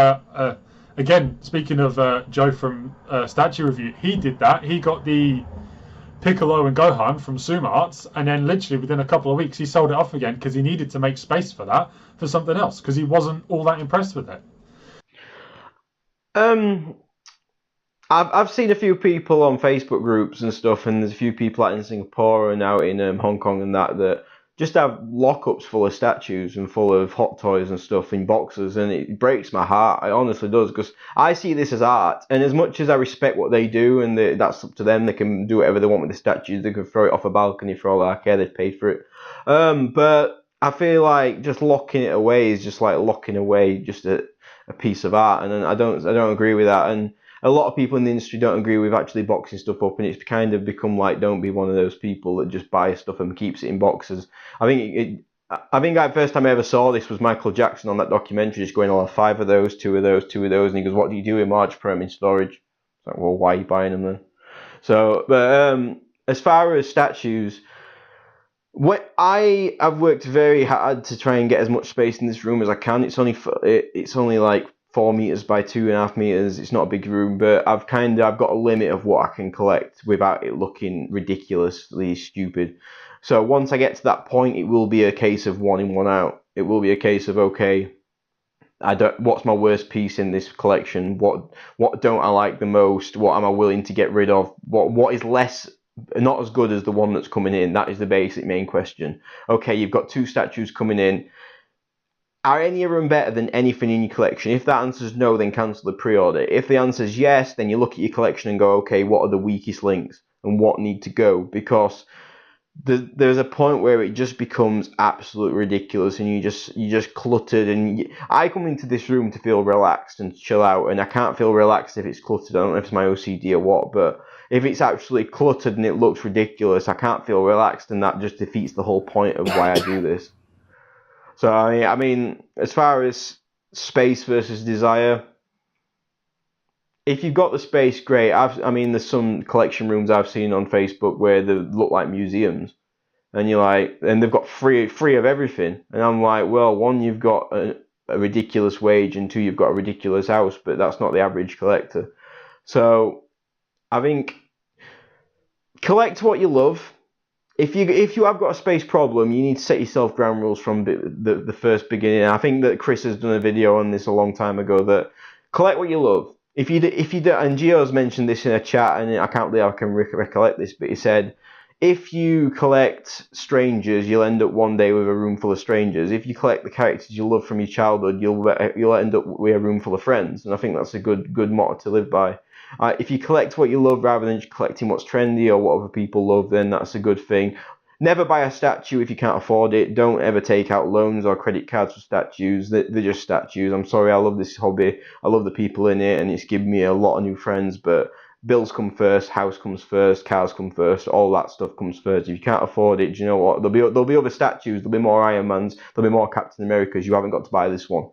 again, speaking of Joe from Statue Review, he did that. He got the Piccolo and Gohan from Sumarts, and then literally within a couple of weeks he sold it off again because he needed to make space for that for something else because he wasn't all that impressed with it. I've seen a few people on Facebook groups and stuff, and there's a few people out in Singapore and out in Hong Kong and that just have lockups full of statues and full of hot toys and stuff in boxes, and it breaks my heart. It honestly does, because I see this as art, and as much as I respect what they do, and that's up to them, they can do whatever they want with the statues, they can throw it off a balcony for all I care, they've paid for it. But I feel like just locking it away is just like locking away just a piece of art, and I don't agree with that. And a lot of people in the industry don't agree with actually boxing stuff up, and it's kind of become like, don't be one of those people that just buys stuff and keeps it in boxes. I think the first time I ever saw this was Michael Jackson on that documentary, just going, 5 of those, 2 of those, 2 of those, and he goes, what do you do with large perm in storage? It's like, well, why are you buying them then? So, but as far as statues, I've worked very hard to try and get as much space in this room as I can. It's only like 4 meters by 2.5 meters. It's not a big room, but I've got a limit of what I can collect without it looking ridiculously stupid. So once I get to that point, it will be a case of one in, one out. It will be a case of, okay, what's my worst piece in this collection? What don't I like the most? What am I willing to get rid of? What is not as good as the one that's coming in? That is the basic main question. Okay, you've got 2 statues coming in. Are any of them better than anything in your collection? If that answer is no, then cancel the pre-order. If the answer is yes, then you look at your collection and go, okay, what are the weakest links and what need to go? Because there's a point where it just becomes absolutely ridiculous, and you're just cluttered. And I come into this room to feel relaxed and chill out, and I can't feel relaxed if it's cluttered. I don't know if it's my OCD or what, but if it's actually cluttered and it looks ridiculous, I can't feel relaxed, and that just defeats the whole point of why I do this. So, I mean, as far as space versus desire, if you've got the space, great. There's some collection rooms I've seen on Facebook where they look like museums, and you're like, and they've got free of everything. And I'm like, well, 1, you've got a ridiculous wage, and 2, you've got a ridiculous house, but that's not the average collector. So, I think collect what you love. If you have got a space problem, you need to set yourself ground rules from the first beginning. I think that Chris has done a video on this a long time ago. That collect what you love. If you do, and Gio's mentioned this in a chat, and I can't believe I can recollect this, but he said, if you collect strangers, you'll end up one day with a room full of strangers. If you collect the characters you love from your childhood, you'll end up with a room full of friends. And I think that's a good motto to live by. If you collect what you love rather than just collecting what's trendy or what other people love, then that's a good thing. Never buy a statue if you can't afford it. Don't ever take out loans or credit cards for statues. They're just statues. I'm sorry, I love this hobby. I love the people in it, and it's given me a lot of new friends, but bills come first, house comes first, cars come first, all that stuff comes first. If you can't afford it, do you know what? There'll be other statues, there'll be more Iron Mans, there'll be more Captain Americas. You haven't got to buy this one.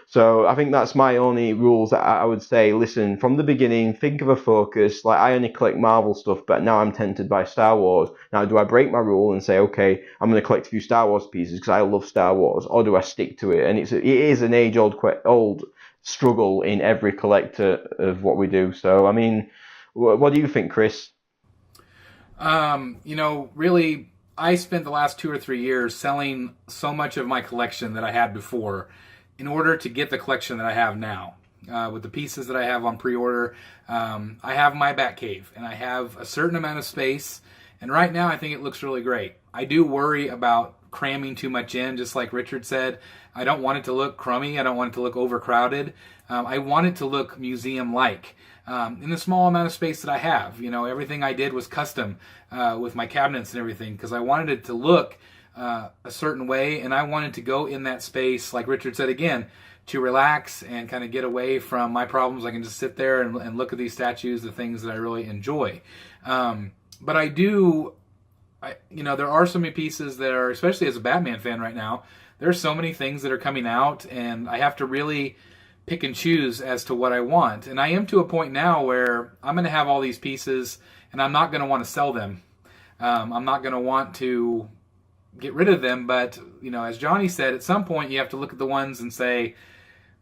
So I think that's my only rules that I would say. Listen, from the beginning, think of a focus. Like, I only collect Marvel stuff, but now I'm tempted by Star Wars. Now, do I break my rule and say, okay, I'm going to collect a few Star Wars pieces because I love Star Wars, or do I stick to it? And it is an age-old struggle in every collector of what we do. So, I mean, what do you think, Chris? Really, I spent the last 2 or 3 years selling so much of my collection that I had before in order to get the collection that I have now. With the pieces that I have on pre-order, I have my Batcave, and I have a certain amount of space, and right now I think it looks really great. I do worry about cramming too much in, just like Richard said. I don't want it to look crummy. I don't want it to look overcrowded. I want it to look museum-like. In the small amount of space that I have, everything I did was custom with my cabinets and everything, because I wanted it to look a certain way, and I wanted to go in that space, like Richard said again, to relax and kind of get away from my problems. I can just sit there and look at these statues, the things that I really enjoy. But there are so many pieces that are, especially as a Batman fan right now, there's so many things that are coming out, and I have to really pick and choose as to what I want. And I am to a point now where I'm going to have all these pieces, and I'm not going to want to sell them. I'm not going to want to get rid of them, but as Jonny said, at some point you have to look at the ones and say,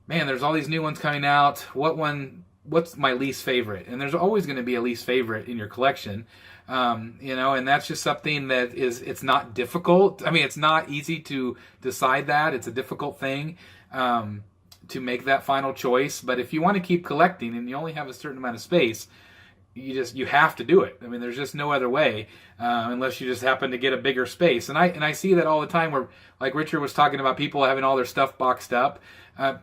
man, there's all these new ones coming out. What's my least favorite? And there's always going to be a least favorite in your collection. And that's just something that it's not difficult. I mean, it's not easy to decide that. It's a difficult thing to make that final choice. But if you want to keep collecting and you only have a certain amount of space, you have to do it. I mean, there's just no other way, unless you just happen to get a bigger space. And I see that all the time, where, like Richard was talking about, people having all their stuff boxed up.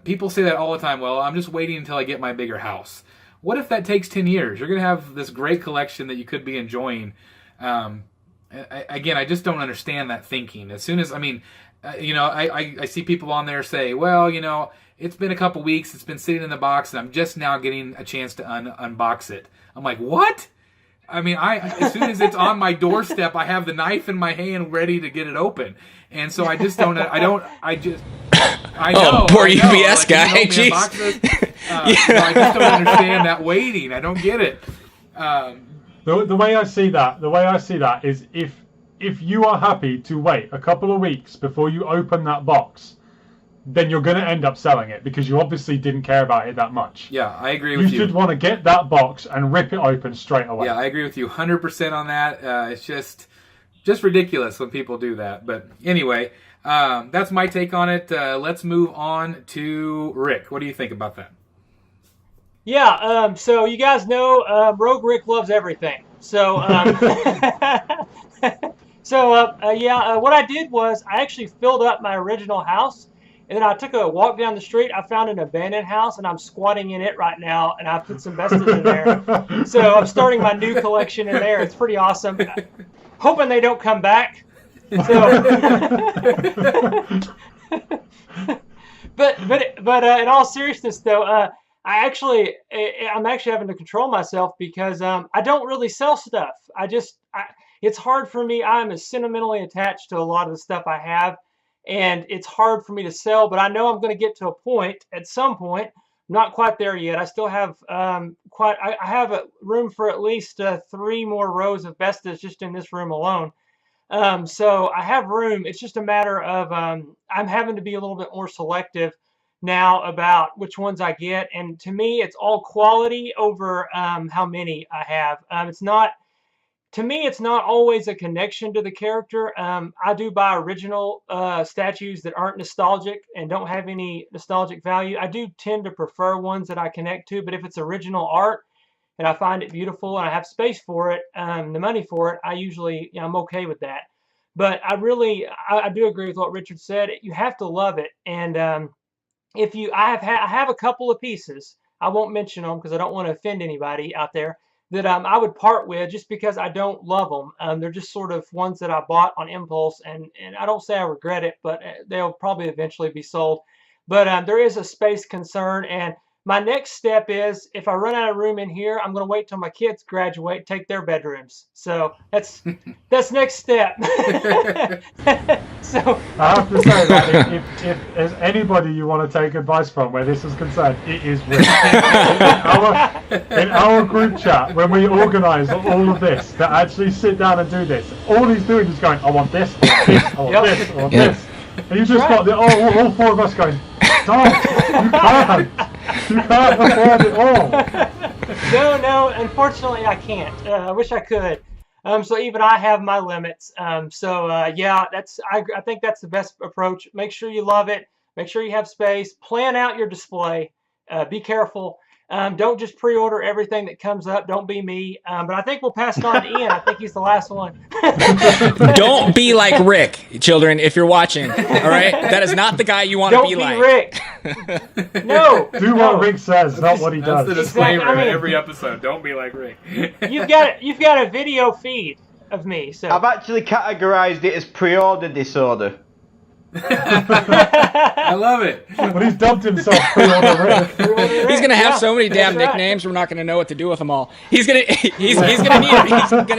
People say that all the time. Well, I'm just waiting until I get my bigger house. What if that takes 10 years? You're going to have this great collection that you could be enjoying. I just don't understand that thinking. As soon as, I see people on there say, well, it's been a couple weeks, it's been sitting in the box, and I'm just now getting a chance to unbox it. I'm like, what? I mean, as soon as it's on my doorstep, I have the knife in my hand ready to get it open. And so I just don't, I know. Poor UPS guy. Jeez. I just don't understand that waiting. I don't get it. The way I see that is if you are happy to wait a couple of weeks before you open that box, then you're going to end up selling it because you obviously didn't care about it that much. Yeah, I agree with you. You should want to get that box and rip it open straight away. Yeah, I agree with you 100% on that. It's just ridiculous when people do that. But anyway, that's my take on it. Let's move on to Rick. What do you think about that? Yeah, so you guys know Rogue Rick loves everything. So, what I did was I actually filled up my original house, and then I took a walk down the street. I found an abandoned house, and I'm squatting in it right now, and I put some Bestas in there. So I'm starting my new collection in there. It's pretty awesome. Hoping they don't come back. So, but in all seriousness, though, I'm actually having to control myself because I don't really sell stuff. It's hard for me. I'm sentimentally attached to a lot of the stuff I have, and it's hard for me to sell. But I know I'm going to get to a point at some point. I'm not quite there yet. I still have I have a room for at least 3 more rows of Bestas just in this room alone. So I have room. It's just a matter of I'm having to be a little bit more selective now about which ones I get, and to me it's all quality over how many I have. It's not to me, it's not always a connection to the character. I do buy original statues that aren't nostalgic and don't have any nostalgic value. I do tend to prefer ones that I connect to, but if it's original art and I find it beautiful and I have space for it, the money for it, I usually, I'm okay with that. But I do agree with what Richard said. You have to love it, and I have a couple of pieces. I won't mention them because I don't want to offend anybody out there, that I would part with just because I don't love them. They're just sort of ones that I bought on impulse, and I don't say I regret it, but they'll probably eventually be sold. But there is a space concern, and my next step is, if I run out of room in here, I'm going to wait till my kids graduate, take their bedrooms. So that's next step. So I have to say that if there's anybody you want to take advice from where this is concerned, it is Rick. in our group chat, when we organise all of this, to actually sit down and do this, all he's doing is going, I want this, I want this, I want this, I want this. And you just got all four of us going, stop, you can't. You can't afford it all. No, unfortunately I can't. I wish I could. So even I have my limits. Yeah, I think that's the best approach. Make sure you love it. Make sure you have space. Plan out your display. Be careful. Don't just pre-order everything that comes up. Don't be me. But I think we'll pass it on to Ian. I think he's the last one. Don't be like Rick, children, if you're watching. All right? That is not the guy you want to be like. Don't be Rick. No. Do what Rick says, not what he does. That's the disclaimer Exactly. in every episode. Don't be like Rick. You've got a video feed of me. So I've actually categorised it as pre-order disorder. I love it. But he's dubbed himself pre-order Rick. He's gonna have so many damn that's right. nicknames. We're not gonna know what to do with them all. He's gonna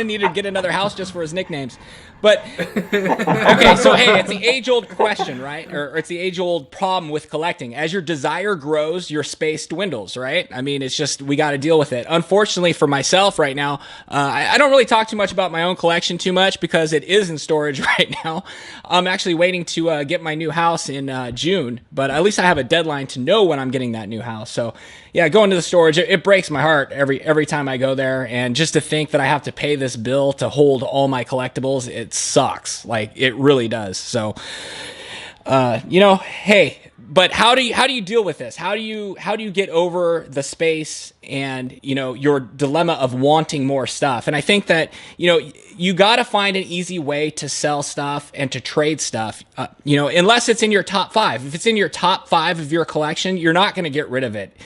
need to get another house just for his nicknames. But okay, so hey, it's the age-old question, right? Or it's the age-old problem with collecting. As your desire grows, your space dwindles, right? I mean, it's just we got to deal with it. Unfortunately for myself right now, I don't really talk too much about my own collection too much because it is in storage right now. I'm actually waiting to get my new house in June, but at least I have a deadline to know when I'm getting that new house. So yeah, going to the storage, it breaks my heart every time I go there, and just to think that I have to pay this bill to hold all my collectibles, it sucks. Like, it really does. So hey, but how do you deal with this? How do you get over the space and your dilemma of wanting more stuff? And I think that you got to find an easy way to sell stuff and to trade stuff, unless it's in your top 5. If it's in your top 5 of your collection, you're not going to get rid of it.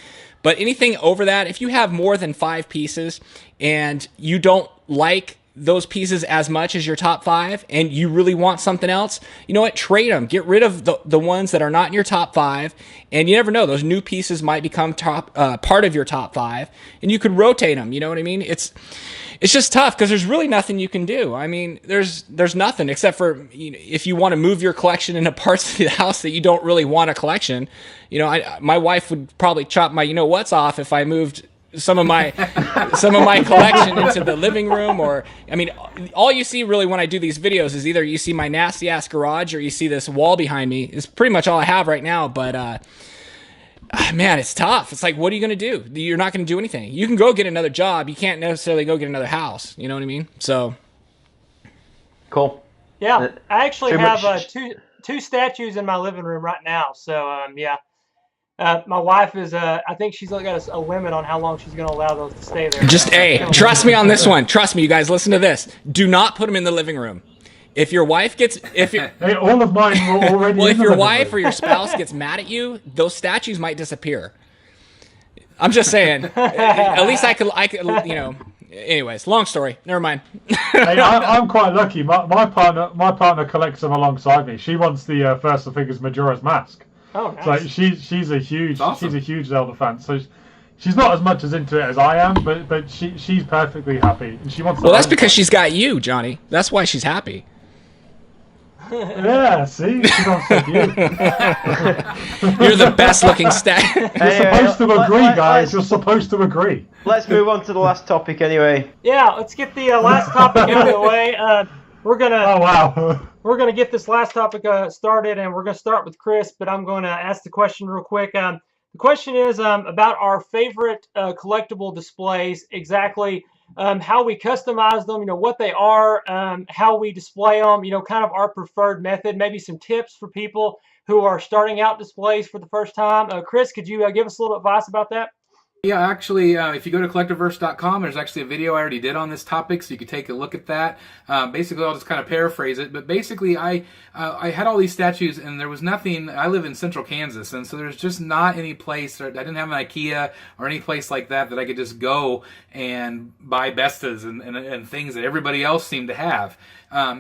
But anything over that, if you have more than 5 pieces and you don't like those pieces as much as your top 5 and you really want something else, you know what? Trade them. Get rid of the ones that are not in your top 5, and you never know, those new pieces might become part of your top 5, and you could rotate them. You know what I mean? It's just tough because there's really nothing you can do. I mean, there's nothing except for if you want to move your collection into parts of the house that you don't really want a collection. My wife would probably chop my what's off if I moved some of my collection into the living room. Or I mean, all you see really when I do these videos is either you see my nasty ass garage or you see this wall behind me. It's pretty much all I have right now. But man, it's tough. It's like, what are you going to do? You're not going to do anything. You can go get another job. You can't necessarily go get another house. You know what I mean? So Cool. yeah, I actually Too have much- two statues in my living room right now. So yeah. My wife is, I think she's got a limit on how long she's going to allow those to stay there. Trust me on this one. Trust me, you guys, listen to this. Do not put them in the living room. If your wife gets, Hey, all of mine were already well, in if the your living wife room. or your spouse gets mad at you, those statues might disappear. I'm just saying. At least I could, anyways, long story. Never mind. Hey, I'm quite lucky. My partner collects them alongside me. She wants the First Figures Majora's Mask. Oh, nice. So she's a huge Awesome. she's a huge Zelda fan. So she's not as much as into it as I am, but she's perfectly happy, and she wants. Well, that's because she's got you, Johnny. That's why she's happy. Yeah, see, she don't said you. You're the best looking stat. You're supposed to agree, guys. You're supposed to agree. Let's move on to the last topic anyway. Yeah, let's get the last topic out of the way. We're gonna Oh wow. we're gonna get this last topic started, and we're gonna start with Chris. But I'm going to ask the question real quick. The question is about our favorite collectible displays. Exactly how we customize them, what they are, how we display them, kind of our preferred method, maybe some tips for people who are starting out displays for the first time. Chris, could you give us a little advice about that? Yeah, actually, if you go to collectiverse.com, there's actually a video I already did on this topic, so you could take a look at that. Basically, I'll just kind of paraphrase it, but basically, I had all these statues, and there was nothing. I live in central Kansas, and so there's just not any place. I didn't have an IKEA or any place like that I could just go and buy Bestas and things that everybody else seemed to have.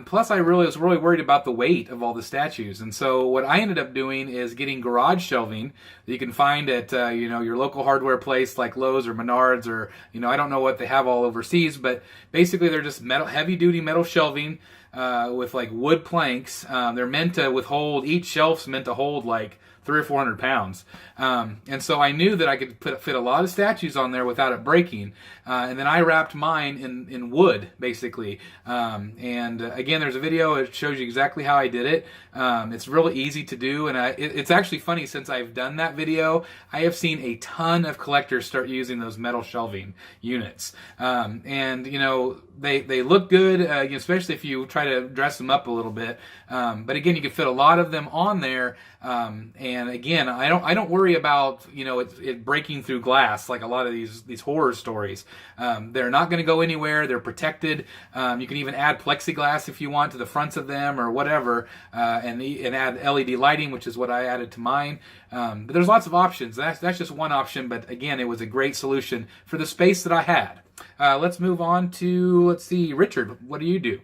Plus, I was really worried about the weight of all the statues, and so what I ended up doing is getting garage shelving that you can find at your local hardware place like Lowe's or Menards, or I don't know what they have all overseas, but basically they're just heavy duty metal shelving with like wood planks. They're meant to withhold, each shelf's meant to hold like 300 or 400 pounds. And so I knew that I could fit a lot of statues on there without it breaking. And then I wrapped mine in wood, basically. And again, there's a video that shows you exactly how I did it. It's really easy to do. And it's actually funny, since I've done that video, I have seen a ton of collectors start using those metal shelving units. And they look good, especially if you try to dress them up a little bit. But again, you can fit a lot of them on there. And again, I don't worry about it breaking through glass like a lot of these horror stories. They're not going to go anywhere. They're protected. You can even add plexiglass if you want to the fronts of them or whatever, and add LED lighting, which is what I added to mine. But there's lots of options. That's just one option. But again, it was a great solution for the space that I had. Let's move on to Richard. What do you do?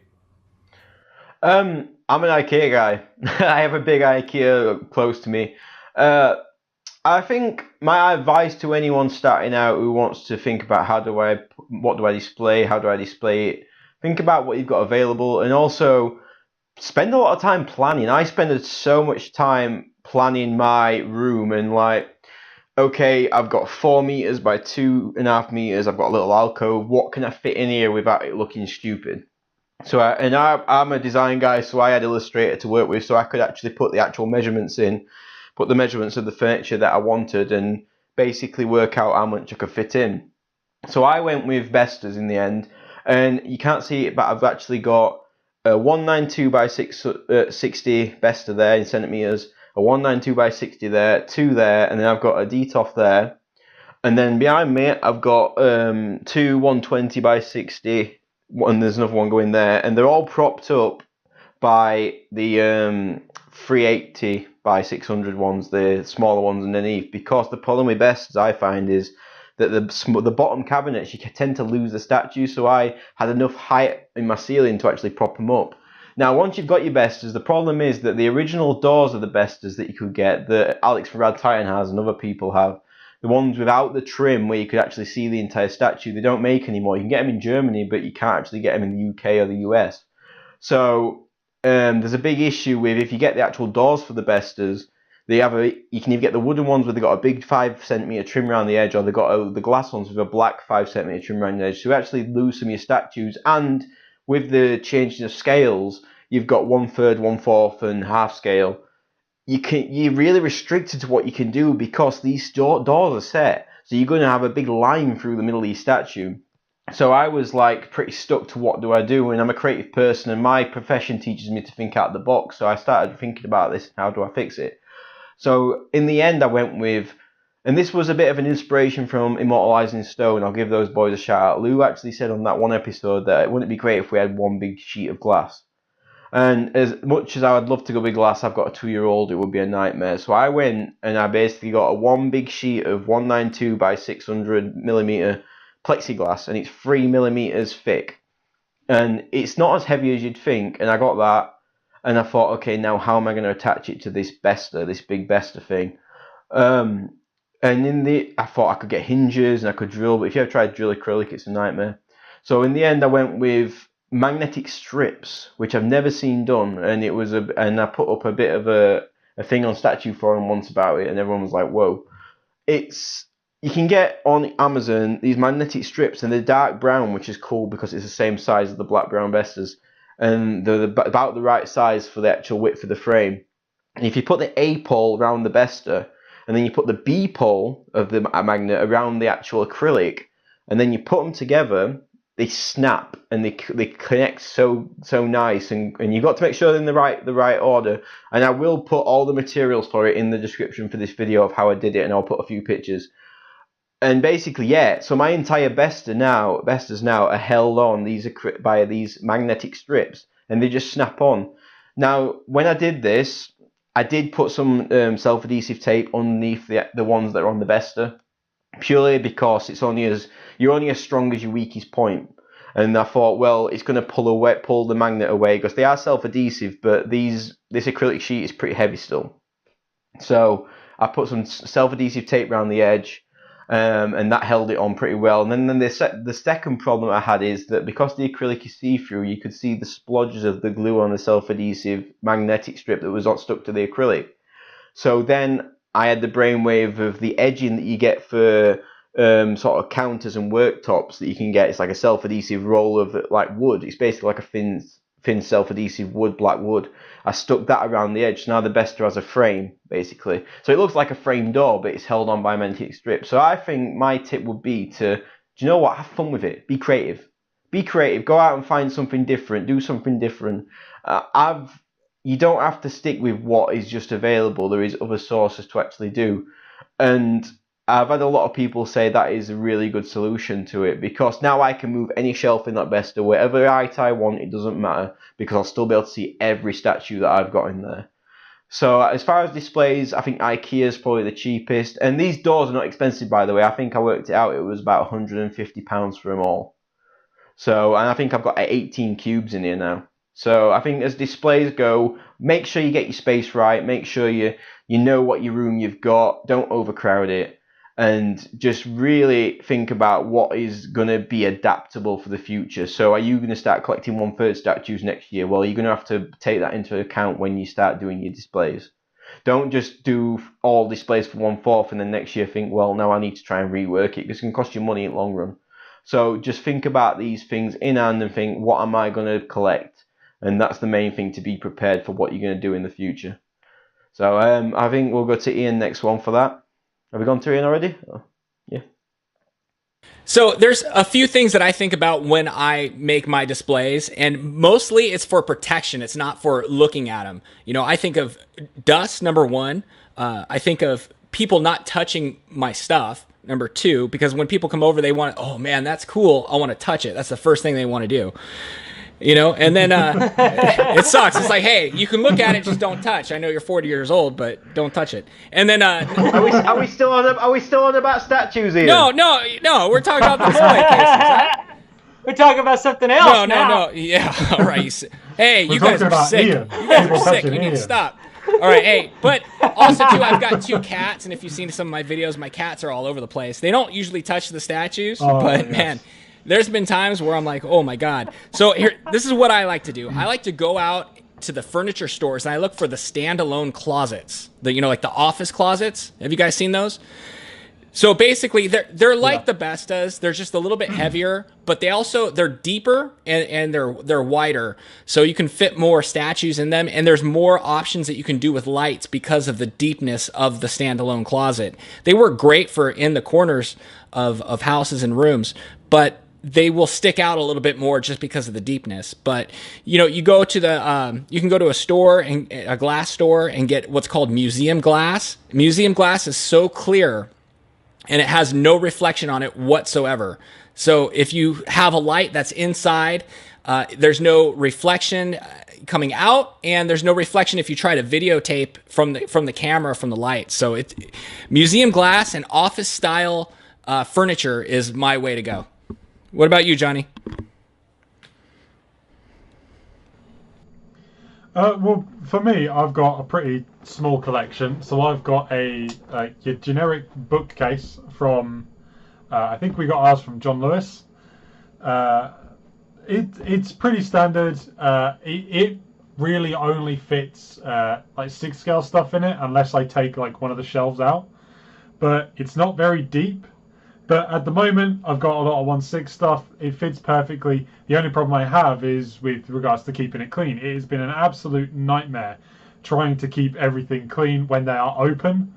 I'm an IKEA guy. I have a big IKEA close to me. I think my advice to anyone starting out who wants to think about what do I display, how do I display it, think about what you've got available, and also spend a lot of time planning. I spend so much time planning my room, and okay, I've got 4 meters by 2.5 meters, I've got a little alcove, what can I fit in here without it looking stupid? So I'm a design guy, so I had Illustrator to work with, so I could actually put the actual measurements in, put the measurements of the furniture that I wanted, and basically work out how much I could fit in. So I went with Bestas in the end, and you can't see it, but I've actually got a 192 by 60 Besta there in centimeters, a 192 by 60 there, 2 there, and then I've got a Detolf there, and then behind me I've got 2 120 by 60. And there's another one going there, and they're all propped up by the 380 by 600 ones, the smaller ones underneath. Because the problem with Bestas, I find, is that the bottom cabinets, you tend to lose the statue. So I had enough height in my ceiling to actually prop them up. Now, once you've got your Bestas, the problem is that the original doors of the Bestas that you could get, that Alex from Rad Titan has and other people have, the ones without the trim where you could actually see the entire statue, they don't make anymore. You can get them in Germany, but you can't actually get them in the UK or the US. So there's a big issue with, if you get the actual doors for the Bestas, you can either get the wooden ones where they've got a big 5 centimeter trim around the edge, or they've got the glass ones with a black 5 centimeter trim around the edge. So you actually lose some of your statues. And with the changing of scales, you've got 1/3, 1/4, and half scale. You're really restricted to what you can do, because these doors are set, so you're going to have a big line through the middle of your statue. So I was pretty stuck to what do I do, and I'm a creative person, and my profession teaches me to think out of the box. So I started thinking about this, how do I fix it? So in the end I went with, and this was a bit of an inspiration from Immortalizing Stone. I'll give those boys a shout out. Lou actually said on that one episode that wouldn't it be great if we had one big sheet of glass. And as much as I would love to go big glass, I've got a 2-year-old, it would be a nightmare. So I went and I basically got one big sheet of 192 by 600 millimeter plexiglass, and it's 3 millimeters thick. And it's not as heavy as you'd think, and I got that. And I thought, okay, now how am I going to attach it to this Besta, this big Besta thing? And I thought I could get hinges and I could drill, but if you ever tried to drill acrylic, it's a nightmare. So in the end, I went with magnetic strips, which I've never seen done, and I put up a bit of a thing on Statue Forum once about it, and everyone was like, "Whoa!" You can get on Amazon these magnetic strips, and they're dark brown, which is cool because it's the same size as the black brown Bestas, and they're about the right size for the actual width of the frame. And if you put the A pole around the Besta, and then you put the B pole of the magnet around the actual acrylic, and then you put them together, they snap and they connect so nice, and you've got to make sure they're in the right order. And I will put all the materials for it in the description for this video of how I did it, and I'll put a few pictures. And basically, yeah, so my entire Bestas now are held on by these magnetic strips, and they just snap on. Now, when I did this, I did put some self-adhesive tape underneath the ones that are on the Besta, purely because you're only as strong as your weakest point. And I thought, well, it's going to pull the magnet away, because they are self-adhesive, but this acrylic sheet is pretty heavy still. So I put some self-adhesive tape around the edge, and that held it on pretty well. And then the second problem I had is that because the acrylic is see-through, you could see the splodges of the glue on the self-adhesive magnetic strip that was stuck to the acrylic. So then I had the brainwave of the edging that you get for sort of counters and worktops that you can get. It's like a self-adhesive roll of like wood. It's basically like a thin self-adhesive black wood. I stuck that around the edge. So now the Besta has a frame, basically. So it looks like a frame door, but it's held on by magnetic strips. So I think my tip would be to, do you know what? Have fun with it. Be creative. Be creative. Go out and find something different. Do something different. You don't have to stick with what is just available. There is other sources to actually do. And I've had a lot of people say that is a really good solution to it, because now I can move any shelf in that Besta, whatever height I want, it doesn't matter, because I'll still be able to see every statue that I've got in there. So as far as displays, I think IKEA is probably the cheapest. And these doors are not expensive, by the way. I think I worked it out. It was about £150 for them all. So, and I think I've got 18 cubes in here now. So I think as displays go, make sure you get your space right. Make sure you know what your room you've got. Don't overcrowd it. And just really think about what is going to be adaptable for the future. So are you going to start collecting 1/3 statues next year? Well, you're going to have to take that into account when you start doing your displays. Don't just do all displays for 1/4 and then next year think, well, now I need to try and rework it, because it can cost you money in the long run. So just think about these things in hand and think, what am I going to collect? And that's the main thing, to be prepared for what you're going to do in the future. So I think we'll go to Ian next one for that. Have we gone to Ian already? Oh, yeah. So there's a few things that I think about when I make my displays, and mostly it's for protection. It's not for looking at them. You know, I think of dust, number one. I think of people not touching my stuff, number two, because when people come over, they want, oh man, that's cool, I want to touch it. That's the first thing they want to do. You know, and then it sucks. It's like, hey, you can look at it, just don't touch. I know you're 40 years old, but don't touch it. And then are we still on about statues here? No, we're talking about the display cases. We're talking about something else. No. Yeah, all right. Hey, you guys are sick. Ian. You guys are sick. You need to stop. All right, hey, but also too, I've got 2 cats, and if you've seen some of my videos, my cats are all over the place. They don't usually touch the statues, but yes. Man. There's been times where I'm like, oh my God. So here, this is what I like to do. I like to go out to the furniture stores and I look for the standalone closets. Like the office closets. Have you guys seen those? So basically, they're like the Bestas. They're just a little bit heavier, but they're deeper and they're wider. So you can fit more statues in them, and there's more options that you can do with lights because of the deepness of the standalone closet. They work great for in the corners of houses and rooms, but they will stick out a little bit more just because of the deepness. But you go to you can go to a store, and a glass store, and get what's called museum glass. Museum glass is so clear, and it has no reflection on it whatsoever. So if you have a light that's inside, there's no reflection coming out, and there's no reflection if you try to videotape from the camera, from the light. So museum glass and office style furniture is my way to go. What about you, Jonny? Well, for me, I've got a pretty small collection. So I've got your generic bookcase from, I think we got ours from John Lewis. It's pretty standard. It really only fits like 6 scale stuff in it, unless I take like one of the shelves out. But it's not very deep. But at the moment, I've got a lot of 1/6 stuff. It fits perfectly. The only problem I have is with regards to keeping it clean. It has been an absolute nightmare trying to keep everything clean when they are open.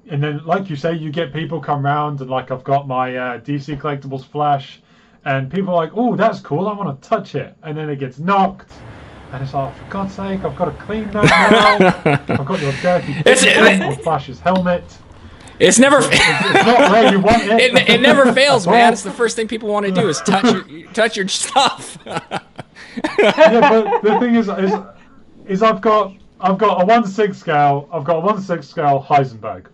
And then, like you say, you get people come round, and like I've got my DC Collectibles flash, and people are like, "Oh, that's cool. I want to touch it," and then it gets knocked. And it's like, for God's sake, I've got to clean that now. I've got your dirty thing on Flash's helmet. It's never. It's not where you want it. It never fails, man. It's the first thing people want to do is touch your stuff. Yeah, but the thing is I've got a 1/6 scale. I've got a 1/6 scale Heisenberg.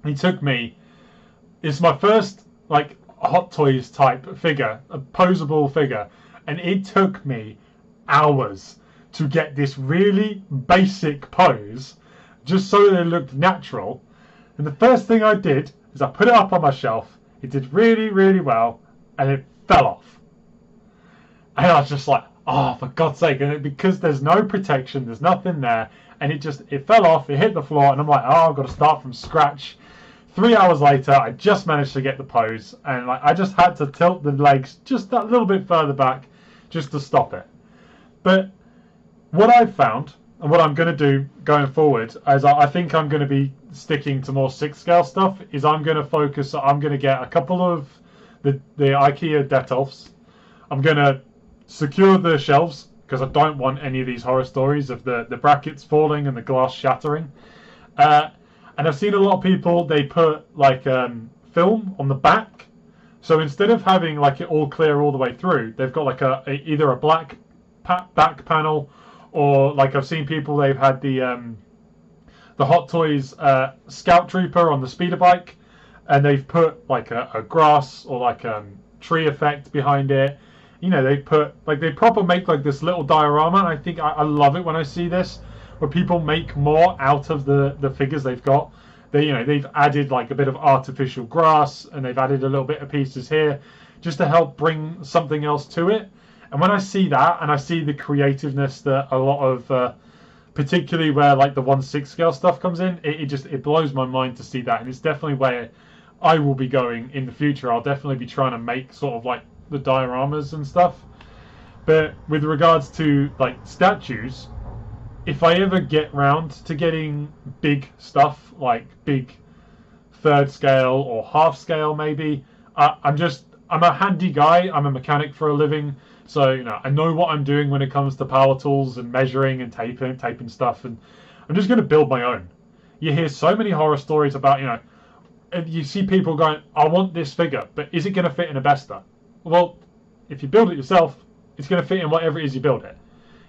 He took me. It's my first like Hot Toys type figure, a posable figure, and it took me hours to get this really basic pose, just so that it looked natural. And the first thing I did is I put it up on my shelf. It did really, really well, and it fell off. And I was just like, oh, for God's sake. And because there's no protection, there's nothing there, and it fell off, it hit the floor, and I'm like, oh, I've got to start from scratch. 3 hours later, I just managed to get the pose, and like I just had to tilt the legs just that little bit further back just to stop it. But what I've found, and what I'm going to do going forward, is I think I'm going to be sticking to more 6 scale stuff, is I'm going to get a couple of the IKEA Detolfs. I'm going to secure the shelves, because I don't want any of these horror stories of the brackets falling and the glass shattering. And I've seen a lot of people, they put like film on the back. So instead of having like it all clear all the way through, they've got like either a black back panel, or like I've seen people, they've had the Hot Toys Scout Trooper on the speeder bike, and they've put like a grass or like tree effect behind it. You know, they put like they proper make like this little diorama. And I think I love it when I see this, where people make more out of the figures they've got. They've added like a bit of artificial grass, and they've added a little bit of pieces here just to help bring something else to it. And when I see that, and I see the creativeness that a lot of, particularly where like the 1/6 scale stuff comes in, it blows my mind to see that. And it's definitely where I will be going in the future. I'll definitely be trying to make sort of like the dioramas and stuff. But with regards to like statues, if I ever get round to getting big stuff, like big 3rd scale or half scale maybe, I'm a handy guy. I'm a mechanic for a living. So, I know what I'm doing when it comes to power tools and measuring and taping stuff. And I'm just going to build my own. You hear so many horror stories about, you see people going, I want this figure, but is it going to fit in a Besta? Well, if you build it yourself, it's going to fit in whatever it is you build it.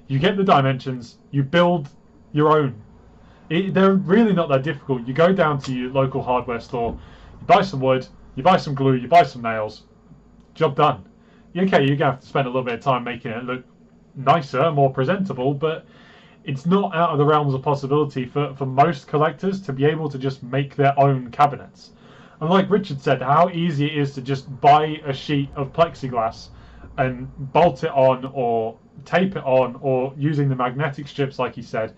You get the dimensions, you build your own. They're really not that difficult. You go down to your local hardware store, you buy some wood, you buy some glue, you buy some nails, job done. Okay, you're going to have to spend a little bit of time making it look nicer, more presentable, but it's not out of the realms of possibility for most collectors to be able to just make their own cabinets. And like Richard said, how easy it is to just buy a sheet of plexiglass and bolt it on or tape it on, or using the magnetic strips like he said.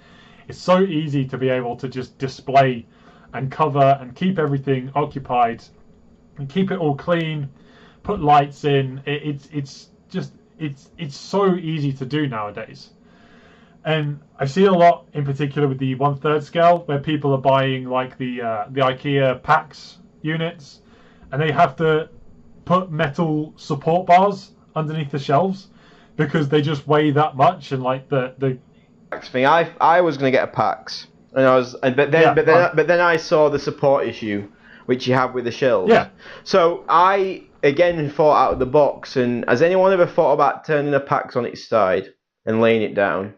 It's so easy to be able to just display and cover and keep everything occupied and keep it all clean, put lights in. It's so easy to do nowadays. And I see a lot in particular with the 1/3 scale, where people are buying like the IKEA PAX units, and they have to put metal support bars underneath the shelves because they just weigh that much. And like the me, I was going to get a PAX, and but then I saw the support issue which you have with the shelves. Yeah. So I again thought out of the box. And has anyone ever thought about turning a PAX on its side and laying it down?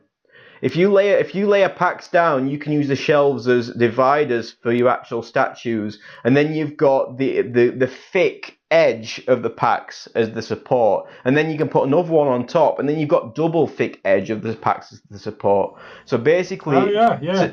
If you lay a PAX down, you can use the shelves as dividers for your actual statues, and then you've got the thick edge of the PAX as the support, and then you can put another one on top, and then you've got double thick edge of the PAX as the support. So basically,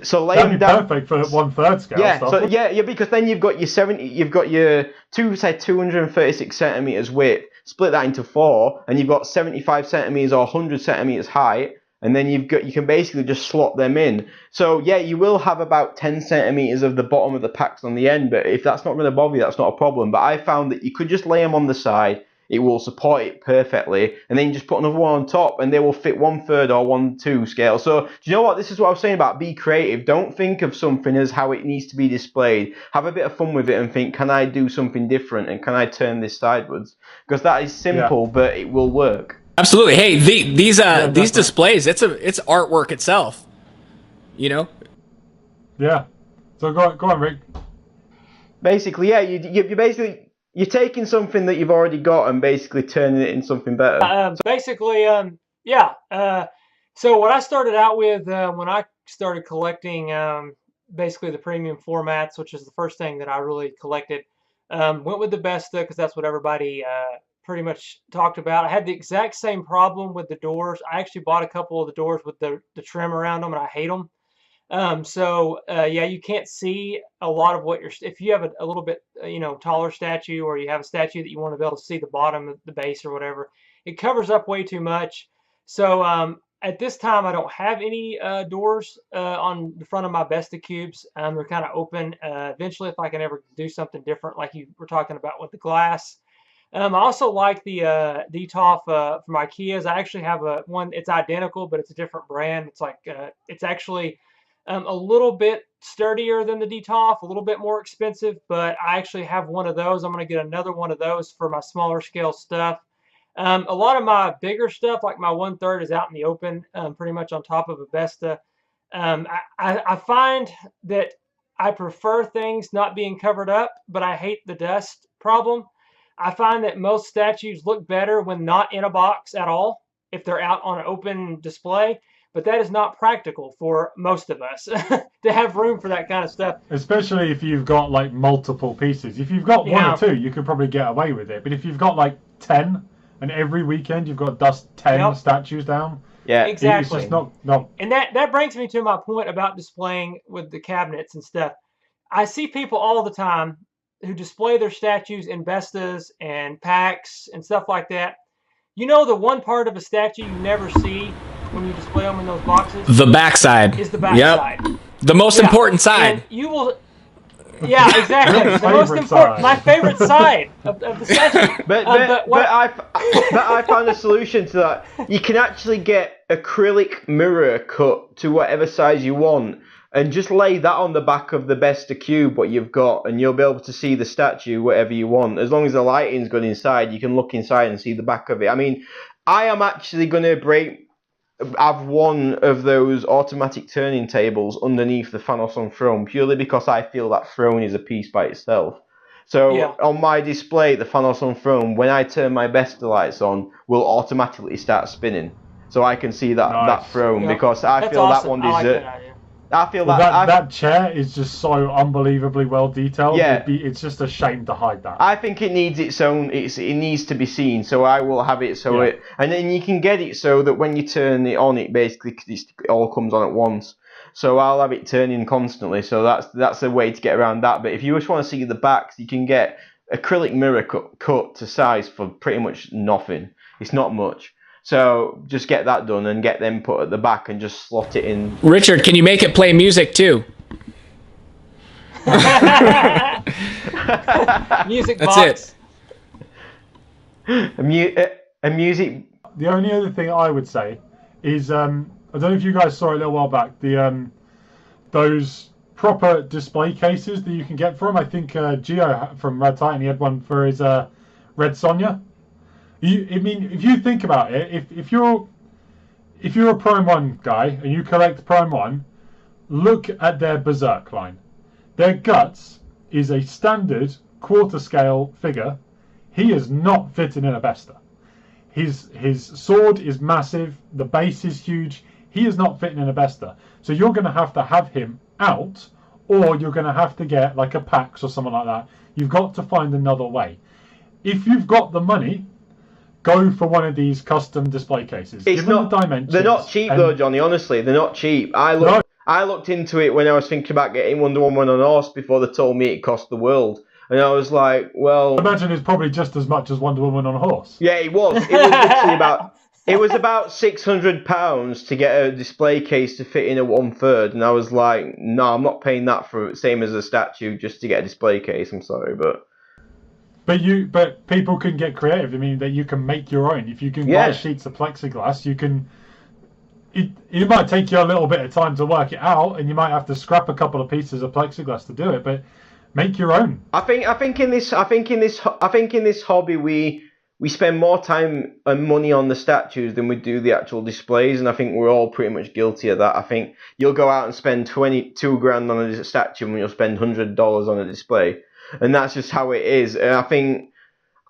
so laying down, perfect for 1/3 scale. Yeah, stuff. So because then you've got your 236 centimeters width, split that into 4, and you've got 75 centimeters or 100 centimeters height. And then you can basically just slot them in. So yeah, you will have about 10 centimeters of the bottom of the PAX on the end, but if that's not going to bother you, that's not a problem. But I found that you could just lay them on the side. it will support it perfectly, and then you just put another one on top and they will fit 1/3 or 1/2 scale. So do you know what, this is what I was saying about be creative. Don't think of something as how it needs to be displayed. Have a bit of fun with it and think, can I do something different, and can I turn this sideways? Because that is simple, but it will work. Absolutely. Hey, these displays, it's artwork itself. You know? Yeah. So go on, Rick. Basically, yeah, you're taking something that you've already got and basically turning it into something better. So what I started out with when I started collecting basically the premium formats, which is the first thing that I really collected, went with the Besta because that's what everybody pretty much talked about. I had the exact same problem with the doors. I actually bought a couple of the doors with the trim around them, and I hate them. You can't see a lot of what if you have a little bit, taller statue, or you have a statue that you want to be able to see the bottom of the base or whatever, it covers up way too much. So, at this time, I don't have any doors on the front of my Besta cubes. They're kind of open. Eventually, if I can ever do something different, like you were talking about with the glass. I also like the DTOF from IKEA's. I actually have one. It's identical, but it's a different brand. It's like it's actually a little bit sturdier than the DTOF, a little bit more expensive, but I actually have one of those. I'm going to get another one of those for my smaller scale stuff. A lot of my bigger stuff, like my 1/3, is out in the open, pretty much on top of a Besta. I find that I prefer things not being covered up, but I hate the dust problem. I find that most statues look better when not in a box at all, if they're out on an open display. But that is not practical for most of us to have room for that kind of stuff. Especially if you've got like multiple pieces. If you've got one or two, you could probably get away with it. But if you've got like 10, and every weekend you've got to dust 10 statues down, exactly. It's just not. And that brings me to my point about displaying with the cabinets and stuff. I see people all the time who display their statues in Bestas and packs and stuff like that. You know, the one part of a statue you never see when you display them in those boxes? The backside. Is the backside. Yep. The most important side. And you will... Yeah, exactly. The most important, my favorite side of the statue. But I found a solution to that. You can actually get acrylic mirror cut to whatever size you want, and just lay that on the back of the Besta cube, what you've got, and you'll be able to see the statue whatever you want. As long as the lighting's good inside, you can look inside and see the back of it. I mean, I am actually going to have one of those automatic turning tables underneath the Thanos on throne, purely because I feel that throne is a piece by itself. So on my display, the Thanos on throne, when I turn my Besta lights on, will automatically start spinning, so I can see that throne, because I feel awesome. That one deserves. I feel that chair is just so unbelievably well detailed. Yeah, it's just a shame to hide that. I think it needs its own. It needs to be seen. So I will have it and then you can get it so that when you turn it on, it basically it all comes on at once. So I'll have it turning constantly. So that's a way to get around that. But if you just want to see the backs, you can get acrylic mirror cut to size for pretty much nothing. It's not much. So just get that done and get them put at the back and just slot it in. Richard, can you make it play music too? Music That's box. It. A music. The only other thing I would say is I don't know if you guys saw it a little while back, those proper display cases that you can get from. I think Gio from Red Titan, he had one for his Red Sonja. If you think about it, if you're a Prime 1 guy and you collect Prime 1, look at their Berserk line. Their Guts is a standard quarter scale figure. He is not fitting in a Besta. His sword is massive. The base is huge. He is not fitting in a Besta. So you're going to have him out, or you're going to have to get like a PAX or something like that. You've got to find another way. If you've got the money, go for one of these custom display cases. It's not, the dimensions. They're not cheap though, Johnny. Honestly, they're not cheap. I looked into it when I was thinking about getting Wonder Woman on horse before they told me it cost the world, and I was like, well, I imagine it's probably just as much as Wonder Woman on a horse. Yeah, it was. It was literally about. It was about £600 to get a display case to fit in a 1/3, and I was like, no, I'm not paying that for same as a statue just to get a display case. I'm sorry, but. But people can get creative. I mean, that you can make your own. If you can buy sheets of plexiglass, you can. It might take you a little bit of time to work it out, and you might have to scrap a couple of pieces of plexiglass to do it. But make your own. I think in this hobby we spend more time and money on the statues than we do the actual displays, and I think we're all pretty much guilty of that. I think you'll go out and spend $22,000 on a statue when you'll spend $100 on a display, and that's just how it is. And I think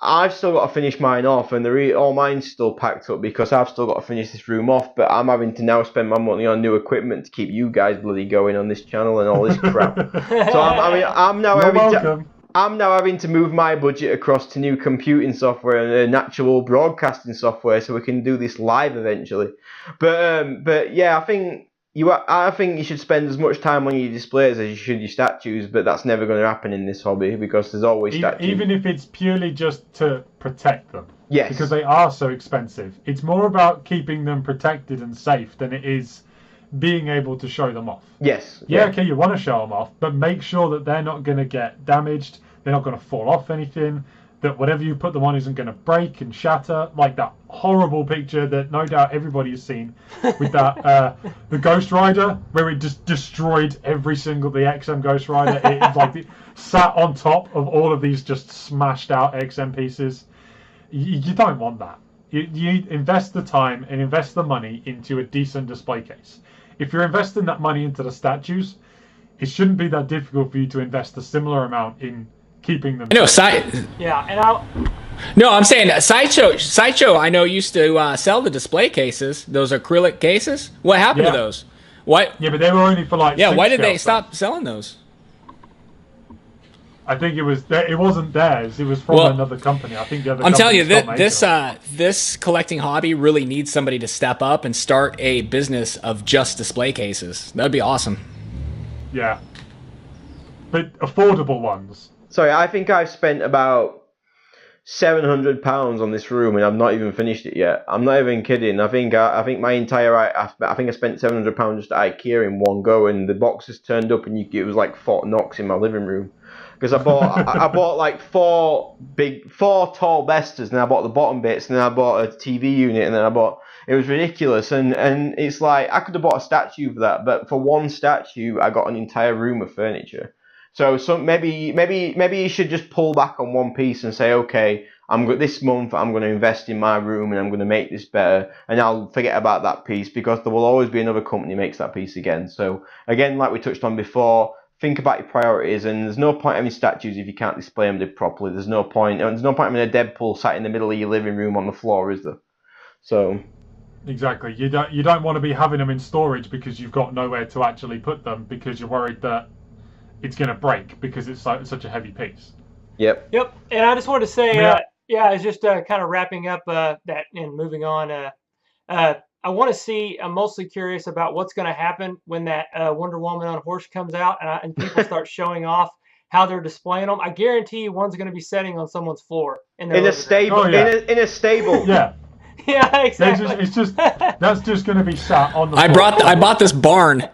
I've still got to finish mine off, and all mine's still packed up because I've still got to finish this room off. But I'm having to now spend my money on new equipment to keep you guys bloody going on this channel and all this crap. So I'm now having to move my budget across to new computing software and actual broadcasting software so we can do this live eventually. But yeah, I think you should spend as much time on your displays as you should your statues, but that's never going to happen in this hobby because there's always statues. Even if it's purely just to protect them. Yes. Because they are so expensive. It's more about keeping them protected and safe than it is being able to show them off. Yes. Yeah, okay, you want to show them off, but make sure that they're not going to get damaged, they're not going to fall off anything, that whatever you put them on isn't going to break and shatter, like that horrible picture that no doubt everybody has seen with that the Ghost Rider, where it just destroyed the XM Ghost Rider. It like sat on top of all of these just smashed out XM pieces. You don't want that. You invest the time and invest the money into a decent display case. If you're investing that money into the statues, it shouldn't be that difficult for you to invest a similar amount in keeping them. No, yeah, and No, I'm saying Sideshow. I know used to sell the display cases, those acrylic cases. What happened to those? What? Yeah, but they were only for like. Yeah, why did they stop selling those? I think it wasn't theirs. It was from another company. I think the other. I'm telling you, this collecting hobby really needs somebody to step up and start a business of just display cases. That'd be awesome. Yeah, but affordable ones. Sorry, I think I've spent about £700 on this room, and I've not even finished it yet. I'm not even kidding. I think I think I spent £700 just at IKEA in one go, and the boxes turned up, and it was like Fort Knox in my living room. Because I bought like four tall Bestas, and I bought the bottom bits, and then I bought a TV unit, and then it was ridiculous, and it's like I could have bought a statue for that, but for one statue I got an entire room of furniture. So maybe you should just pull back on one piece and say, okay, this month I'm going to invest in my room and I'm going to make this better, and I'll forget about that piece because there will always be another company makes that piece again. So again, like we touched on before, think about your priorities, and there's no point having statues if you can't display them properly. There's no point having a Deadpool sat in the middle of your living room on the floor, is there? So exactly, you don't want to be having them in storage because you've got nowhere to actually put them because you're worried that it's going to break because it's such a heavy piece. Yep. And I just wanted to say, it's just kind of wrapping up that and moving on. I want to see. I'm mostly curious about what's going to happen when that Wonder Woman on a horse comes out and people start showing off how they're displaying them. I guarantee you, one's going to be sitting on someone's floor in a stable. Oh, yeah. In a stable. Yeah. Yeah, exactly. That's just going to be sat on the floor. I bought this barn.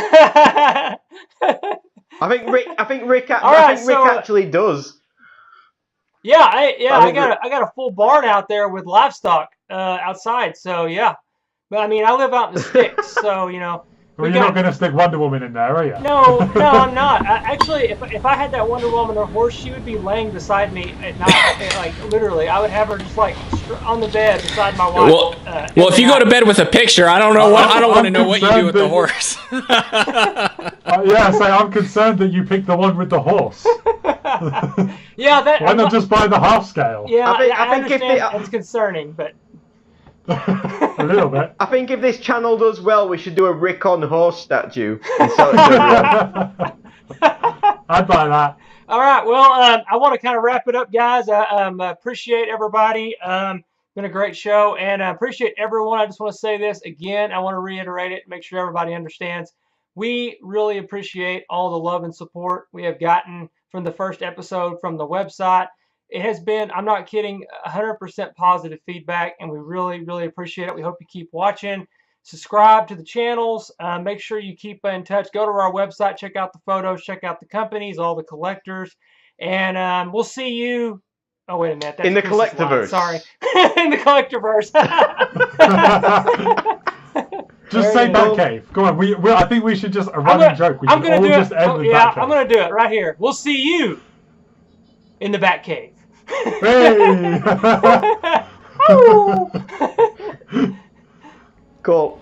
I think Rick actually does. Yeah, I got a full barn out there with livestock outside. So yeah, but I mean I live out in the sticks, so you know. Well, you're not going to stick Wonder Woman in there, are you? No, I'm not. Actually, if I had that Wonder Woman or horse, she would be laying beside me at night. Like literally, I would have her just like on the bed beside my wife. Well, if you go to bed with a picture, I don't want to know what you do with the horse. I'm concerned that you picked the one with the horse. Yeah, why not just buy the half scale? Yeah, I understand it's concerning, but. A little bit. I think if this channel does well, we should do a Rick on horse statue. I'd buy that. All right. Well, I want to kind of wrap it up, guys. I appreciate everybody. Been a great show, and I appreciate everyone. I just want to say this again. I want to reiterate it, make sure everybody understands. We really appreciate all the love and support we have gotten from the first episode from the website. It has been, I'm not kidding, 100% positive feedback, and we really, really appreciate it. We hope you keep watching. Subscribe to the channels. Make sure you keep in touch. Go to our website, check out the photos, check out the companies, all the collectors, And we'll see you. Oh, wait a minute. That's In the Chris's line. Collectiverse. Sorry. In the Collectiverse. Just say Batcave. Go on. I think we should just a running joke. We I'm should gonna all do just it. end with Yeah, Batcave. I'm gonna do it right here. We'll see you in the Batcave. Hey! Cool.